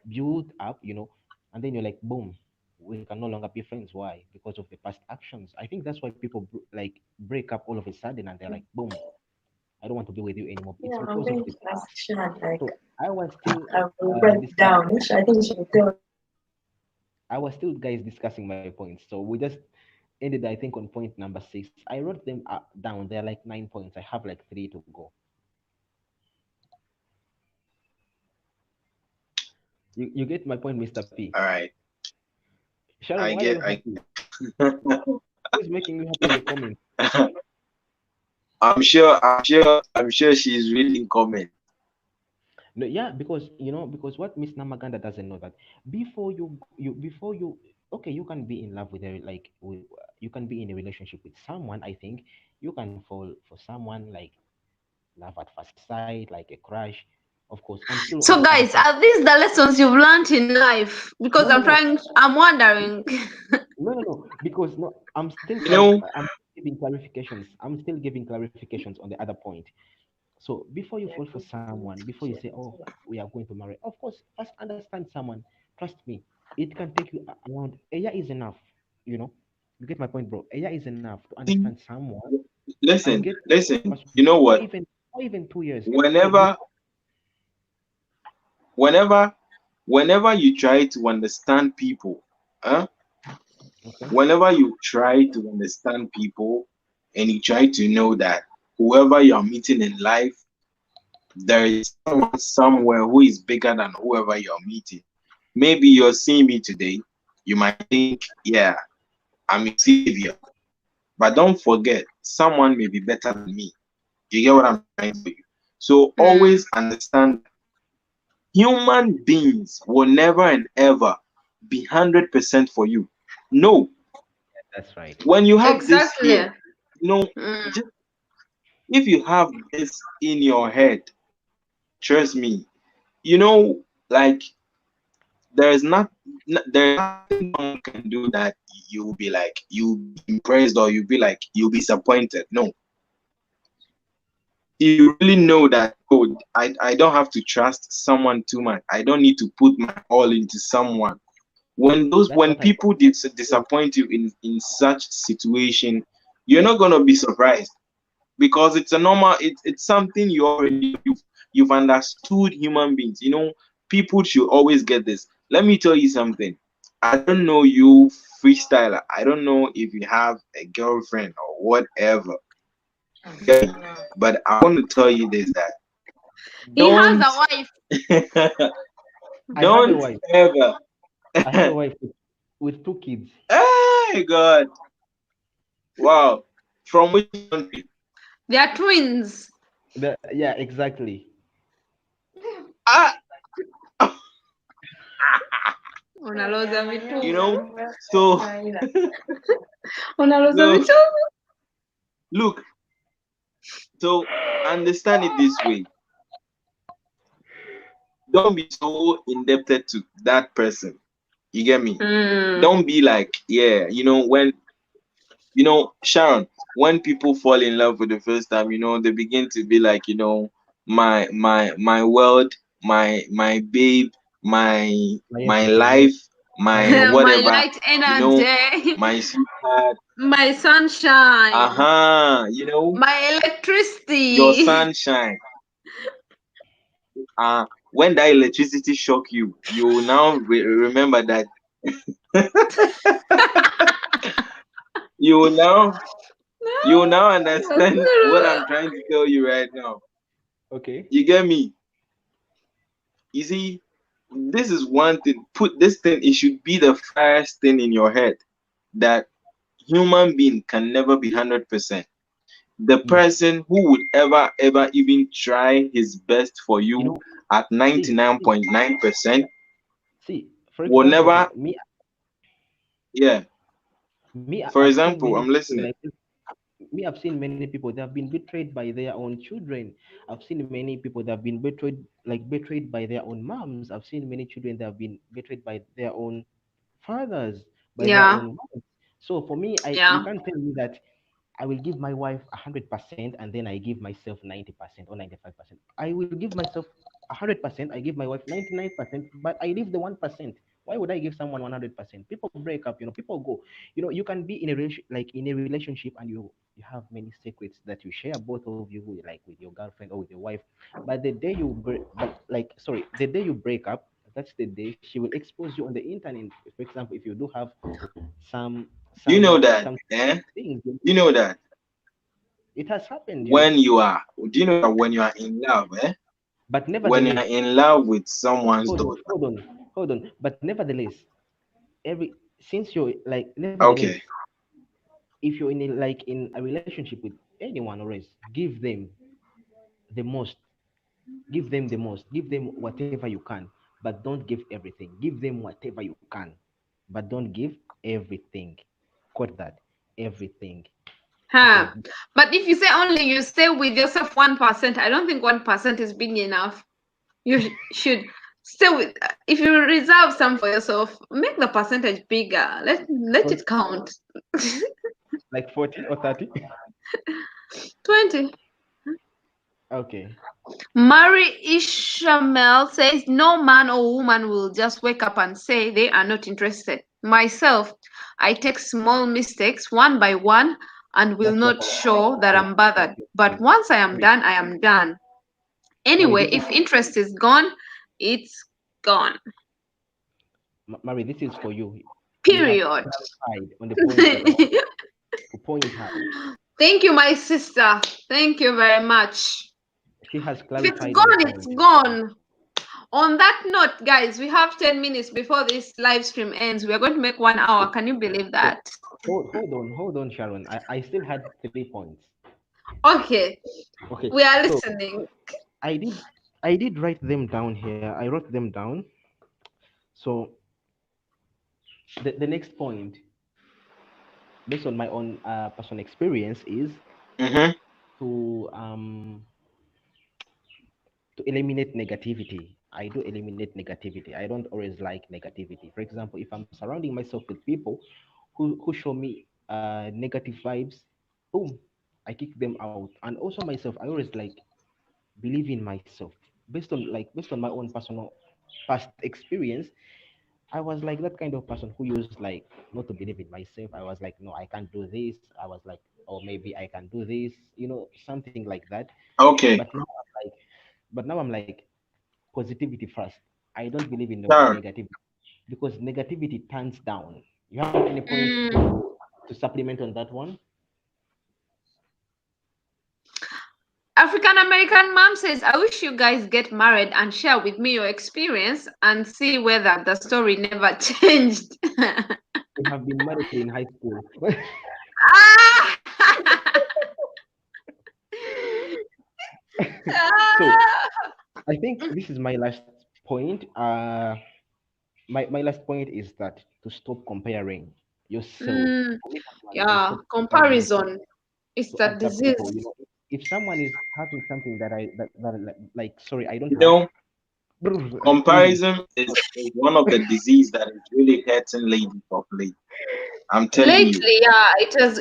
built up, and then you're like, boom, we can no longer be friends. Why? Because of the past actions. I think that's why people like break up all of a sudden, and they're like, boom, I don't want to be with you anymore. It's Yeah, I'm because of going the to ask past. Sean, like, So I'll break it discussing. down. I think you should tell. I was still, guys, discussing my points. So we just ended, I think, on point number 6. I wrote them down. They're like 9 points. I have like 3 to go. You get my point, Mr. P. All right. Sharon, why I are you get. happy? Who's making you happy in the comments? I'm sure she's reading comments. No, yeah, because what Miss Namaganda doesn't know that before you okay, you can be in love with you can be in a relationship with someone. I think you can fall for someone like love at first sight, like a crush, of course, until on the So, other guys, side. are these the lessons you've learned in life? No, Because no, no, I'm wondering. no, because no, You know. I'm giving clarifications. I'm still giving clarifications on the other point. So before you fall for someone, before you say, "Oh, we are going to marry," of course, first understand someone. Trust me, it can take you around a year is enough. You know, you get my point, bro. A year is enough to understand someone and Listen. get to know the Listen. person, You know or what? even 2 years. Then you Whenever, whenever, whenever you try to understand people, huh? okay. Whenever you try to understand people, and you try to know that whoever you're meeting in life, there is someone somewhere who is bigger than whoever you're meeting. Maybe you're seeing me today, you might think, yeah, I'm your savior. But don't forget, someone may be better than me. You get what I'm trying to do? So always understand human beings will never and ever be 100% for you. No, That's right. when you have this here, Exactly. you know, just if you have this in your head, trust me, like there's nothing someone can do that you'll be like you'll be impressed or you'll be like you'll be disappointed. No, you really know that, oh, I don't have to trust someone too much. I don't need to put my all into someone. That's When what I people disappoint you in such situation, you're not gonna be surprised because it's a normal, it's something you already know. you've understood human beings. People should always get this. Let me tell you something. I don't know you, freestyler. I don't know if you have a girlfriend or whatever. You get me? But I want to tell you this, that He has don't a wife. I have a don't wife. ever. I have a wife with 2 kids. Hey God. Wow. From which country? They are twins. Yeah, exactly. Ah, Unaloza you vitu. know. So Unaloza so vitu. look. So understand it this way. Don't be so indebted to that person. You get me? Mm. Don't be like, yeah, when Sharon, when people fall in love for the first time, they begin to be like, my world, my babe, my My my everything. Yes, life, I my know. My whatever, light energy. my sweetheart, My sunshine. uh-huh, My your electricity. sunshine. When that electricity shock you, you will now remember that you will now you will now understand what I'm trying to tell you right now. Okay. You get me? You see, this is one thing. Put this thing, it should be the first thing in your head that human being can never be 100%. The Yes. person who would ever even try his best for You you know, at see, 99.9% for will example, never, yeah. I've For seen example, many I'm people listening. I've seen many people that have been betrayed by their own children. I've seen many people that have been betrayed by their own moms. I've seen many children that have been betrayed by their own fathers, by their Yeah. own moms. So for me, you Yeah. can't tell me that I will give my wife 100% and then I give myself 90% or 95%. I will give myself 100%. I give my wife 99%, but I leave the 1%. Why would I give someone 100%? People break up. People go. You can be in a relationship and you have many secrets that you share, both of you, like with your girlfriend or with your wife. But the day the day you break up, that's the day she will expose you on the internet. For example, if you do have some Do you know some that? some Eh? things. You know that It has happened. do you know that when you are in love, But when you nevertheless, are in love with someone's hold on, daughter? hold on, hold on. But nevertheless, every since you're like nevertheless, Okay. if you're in a relationship with anyone or else, the most, give them the most, give them whatever you can, but don't give everything. Give them whatever you can, but don't give everything. Quote that, everything. Huh. Okay. But if you say only you stay with yourself 1%, I don't think 1% is big enough. You should stay with. If you reserve some for yourself, make the percentage bigger. Let For it count. like 40 or 30. 20. Okay. Mary Ishamel says no man or woman will just wake up and say they are not interested. Myself, I take small mistakes one by one and will That's what not I show that Mary, I'm bothered. But once I am Mary, done, I am done. Mary, Anyway, this is if interest is gone, it's gone. Mary, this is for you. You have Period. clarified on the point that I want to point out. Thank you, my sister. Thank you very much. She has If it's clarified on the gone, point. it's gone. On that note, guys, we have 10 minutes before this live stream ends. We are going to make 1 hour. Can you believe So that? hold on, Sharon. I still had 3 points. Okay, Okay, we are so listening. I did I did write them down here. I wrote them down. So the next point, based on my own personal experience, is Mm-hmm. to eliminate negativity. I do eliminate negativity. I don't always like negativity. For example, if I'm surrounding myself with people who show me negative vibes, boom, I kick them out. And also myself, I always like believe in myself based on my own personal past experience. I was like that kind of person who used like not to believe in myself. I was like, no, I can't do this. I was like, oh, maybe I can do this, something like that. But Okay. now I'm like, But now I'm like positivity first. I don't believe in the Sharon, negativity because negativity turns down. You have any point Mm. to supplement on that one? African American mom says, I wish you guys get married and share with me your experience and see whether the story never changed. We have been married in high school. Ah! So Ah! I think this is my last point. My last point is that to stop comparing yourself. Mm, For me personally, I yeah, stop comparing myself comparison is to the other people. disease. If someone is having something like sorry, I don't you have. know, Really, comparison is one of the disease that is really hurting ladies of late. I'm telling you. Lately, yeah, it has,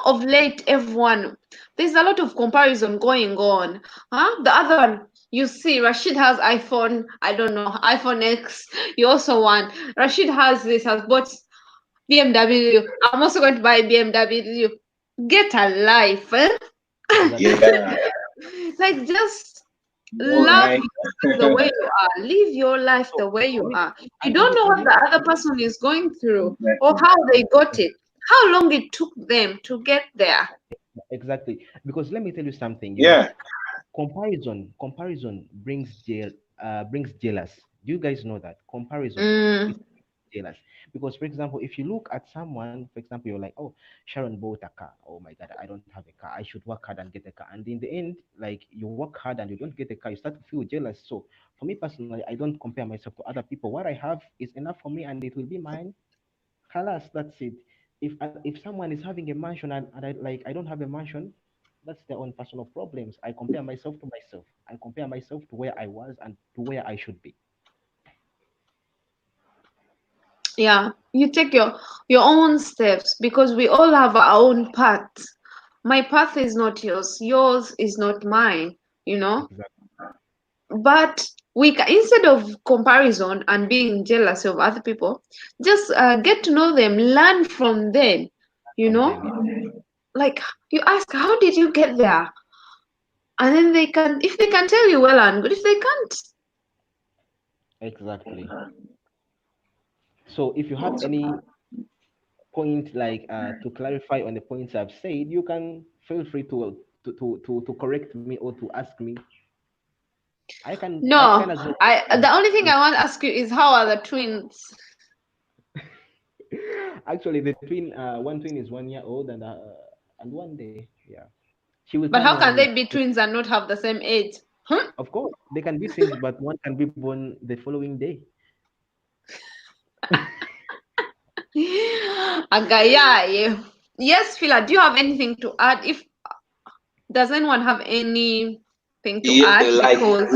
of late, everyone, there's a lot of comparison going on. Huh? The other one, you see, Rashid has iPhone, I don't know, iPhone X, you also want. Rashid has bought BMW. I'm also going to buy BMW. Get a life, eh? exactly. Yeah, Like, just all love right. yourself the way you are. Live your life So the way for you me, are. You don't know I'll what give the other person is going through or Exactly. how they got it, how long it took them to get there. exactly because let me tell you something. Yeah, Comparison brings jealous. Do you guys know that comparison is Mm, jealous? Because for example, if you look at someone, for example, you're like, oh, Sharon bought a car. Oh my God, I don't have a car. I should work hard and get a car. And in the end, like you work hard and you don't get a car, you start to feel jealous. So for me personally, I don't compare myself to other people. What I have is enough for me, and it will be mine. Halas, that's it. If someone is having a mansion and I don't have a mansion, that's their own personal problems. I compare myself to myself. I compare myself to where I was and to where I should be. yeah, you take your own steps because we all have our own path. My path is not yours. Yours is not mine. You know. Exactly. But instead of comparison and being jealous of other people, just get to know them, learn from them. You From know, them, yeah. like you ask, how did you get there? And then if they can tell you, well and good. If they can't, Exactly. So if you have any point to clarify on the points I've said, you can feel free to correct me or to ask me. I can no. as well. The only thing I want to ask you is, how are the twins? Actually, the twin, one twin is 1 year old and 1 day. Yeah, she will But turn how one can year. they be twins and not have the same age? Hmm? Of course, they can be twins, but one can be born the following day. Agaya. Yes, Phila, do you have anything to add? If does anyone have anything to yeah, add? like Because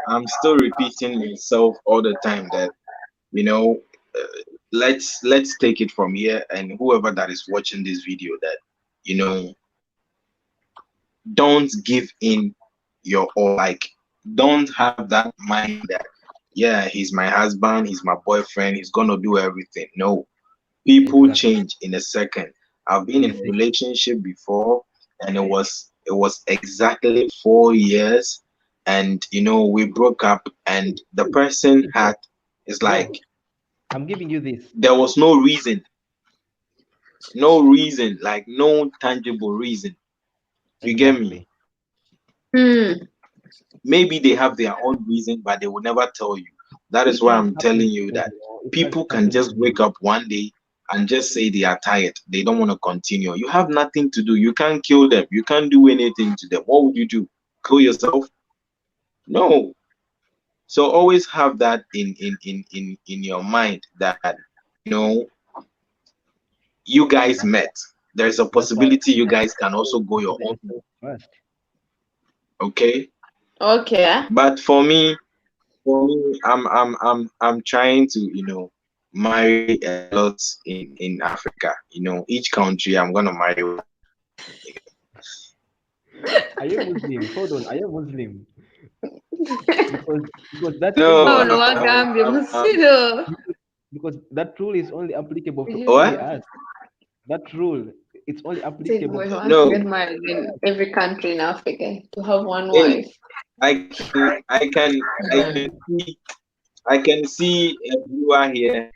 I'm still repeating myself all the time that you know let's take it from here, and whoever that is watching this video, that you know don't give in your all, like don't have that mind that yeah, he's my husband, he's my boyfriend, he's gonna do everything. No, people Exactly. change in a second. I've been In in a a second. relationship before, and it was exactly 4 years, and we broke up, and the person See, had, it's like bro, I'm giving you this. there was no reason, like no tangible reason. You get me? Exactly. hmm, Maybe they have their own reason, but they will never tell you. That is It why has I'm telling happened you to me, that it has people can happened just to me. wake up one day and just say they are tired. They don't want to continue. You have nothing to do. You can't kill them. You can't do anything to them. What would you do? Kill yourself? No. So always have that in your mind that you guys That's met. There's a that's why possibility you that's guys can why also go put your own way. themselves first. Okay? okay. But for me, I'm trying to, marry a lot in Africa. Each country I'm gonna marry one. Are you Muslim? Hold on, are you Muslim? Because that rule is No, Oh only no, Wagambia, Musido. because that rule is only applicable for only what? us. That rule it's only Say applicable. boy wants to No, get married in every country in Africa to have one hey, wife. I can see a viewer here,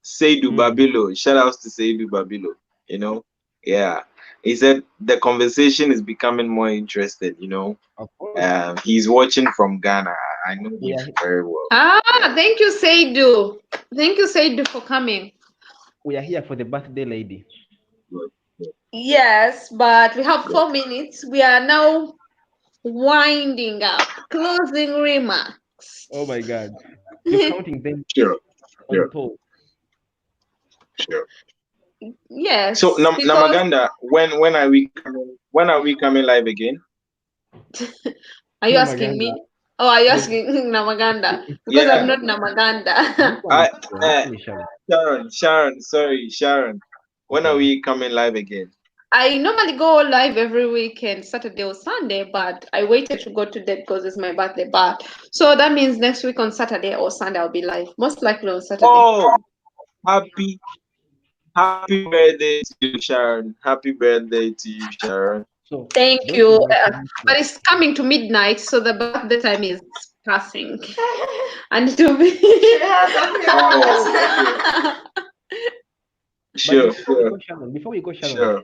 Seidu Babilo. Shout outs to Seidu Babilo. You know, yeah. He said the conversation is becoming more interested. You know, Of course, he's watching from Ghana. I know we him are very well. Thank you, Seidu. Thank you, Seidu, for coming. here for the birthday lady. Good, good. Yes, but we have 4 minutes. We are now winding up. Closing remarks. Oh my God, you're counting them Sure, on sure, toes. sure. Yes, So because Namaganda, when are we coming? When are we coming live again? are you asking me? Oh, are you The- asking Namaganda? Because I'm Yeah, not Namaganda. This one I is Sharon. This one is Sharon. Sharon. Sorry, Sharon. When are Okay. we coming live again? I normally go live every weekend, Saturday or Sunday, but I waited to go today because it's my birthday. But so that means next week on Saturday or Sunday I'll be live. Most likely on Saturday. Oh, happy birthday to you, Sharon. Happy birthday to you, Sharon. So Thank don't you. forget But it's coming to midnight, so the birthday time is passing. And it will be. Oh, But sure, before we go, Sharon, sure.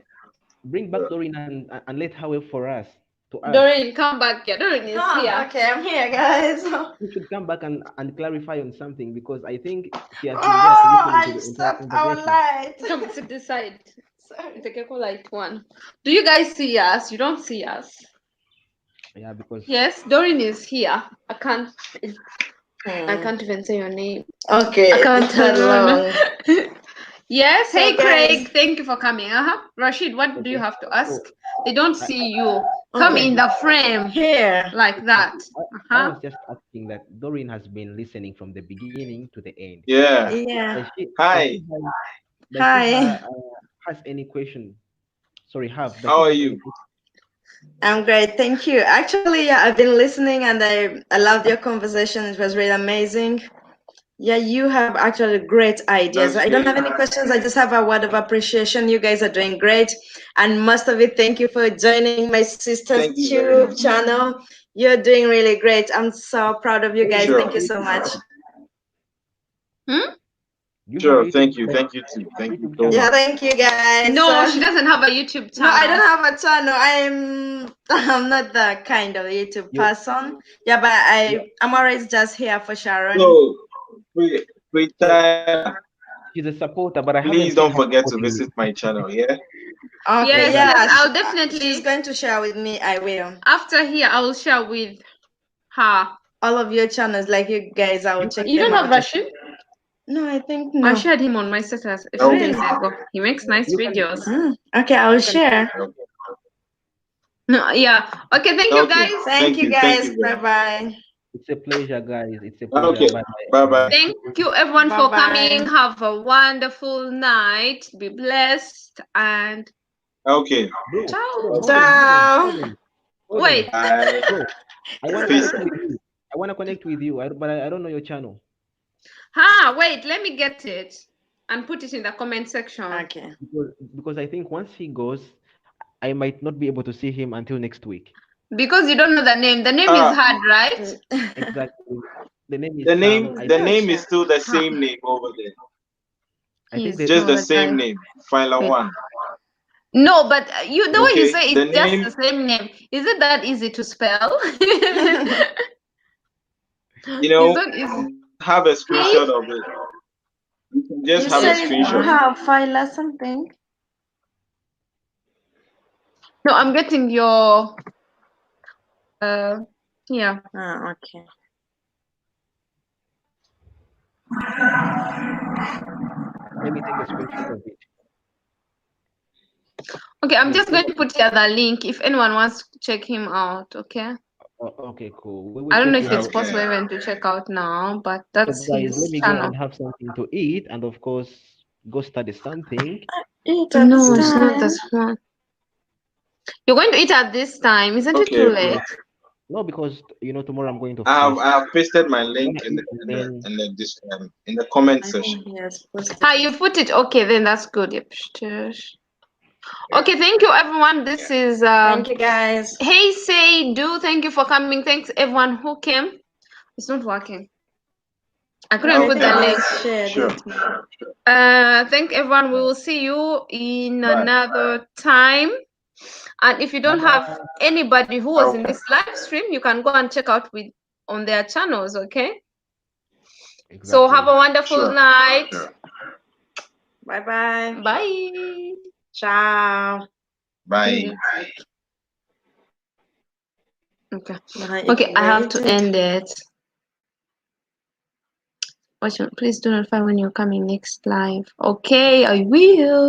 bring back Doreen and let her wait for us to ask. Doreen, come back here. Doreen is here. Okay, I'm here, guys. You should come back and clarify on something because I think she has Oh, been there listening to I the entire stopped our conversation. light. Come sit this side. Take a light one. Do you guys see us? You don't see us. Yeah, because Yes, Doreen is here. I can't even say your name. Okay, I can't it's not long. Yes, So, hey guys- Craig, thank you for coming. Rashid, what do you have to ask? They don't see you. Come Okay. in the frame Here. like that. I was just asking that Doreen has been listening from the beginning to the end. Yeah. Yeah. Does she Hi. has any question? Sorry, does How she are have you? any question? I'm great, thank you. Actually, yeah, I've been listening and I loved your conversation. It was really amazing. Yeah, you have actually great ideas. That's I don't have great. any questions. I just have a word of appreciation. You guys are doing great. And most of it, thank you for joining my sister's Thank you very YouTube much. channel. You're doing really great. I'm so proud of you guys. Sure. Thank you so much. Sure. Thank you. Thank you too. Thank you so Yeah, much. thank you guys. No, she doesn't have a YouTube No, I channel. don't have a channel. I'm not that kind of YouTube person. Yeah, but I'm always just here for Sharon. So, Rita, She's a supporter, but I haven't please seen don't her forget to supporting you. visit my channel. Yeah. Okay, Yes, yeah, yes, I'll definitely. She's going to share with me. I will. After here, I will share with her. All of your channels, like you guys, I will check You them don't have out. Rashid? No, I think I no. shared him on my status a few Okay. days ago. He makes nice videos. Okay, I will share. No, yeah. Okay, thank you guys. Thank you guys. Bye bye. It's a pleasure, guys. It's a pleasure. Okay. Bye bye. Thank you everyone for Bye-bye. coming. Have a wonderful night. Be blessed and Okay. ciao. Ciao. Wait. Bye. Bro, I want to Peace. connect with you. But I don't know your channel. Wait, let me get it and put it in the comment section. Okay. Because I think once he goes, I might not be able to see him until next week. Because you don't know the name. The name is hard, right? Exactly. The name is The Sam. name is still the same name over there. I think He's Just the not same guy. name. Filer Wait. one. No, but the way you Okay, say the it's just name- the same name. Is it that easy to spell? You know, It's not easy. have a screenshot of it. You can just have a screenshot. Have file or something. No, I'm getting your yeah. Okay. Let me take a screenshot of it. Okay, I'm just going to put here the link if anyone wants to check him out. Okay. Okay, cool. I don't know if it's possible even to check out now, but that's So guys, his let me channel. go and have something to eat, and of course, go study something. No, it's not this one. You're going to eat at this time, isn't it too late? No, because tomorrow I'm going to. I have pasted my link in the comment section. You put it. Okay, then that's good. Yep. Okay, thank you everyone. This is Thank you, guys. Hey Say Do. Thank you for coming. Thanks everyone who came. It's not working. I couldn't I put think the I link. just shared Sure. it. Thank everyone. We will see you in Bye. another time. And if you don't have anybody who was in Okay. this live stream, you can go and check out on their channels. Okay. So have a wonderful Sure. night. Sure. Bye-bye. Bye. Ciao. Bye. Okay. Bye. Okay, I have to Waited. end it. Please do notify when you're coming next live. Okay, I will.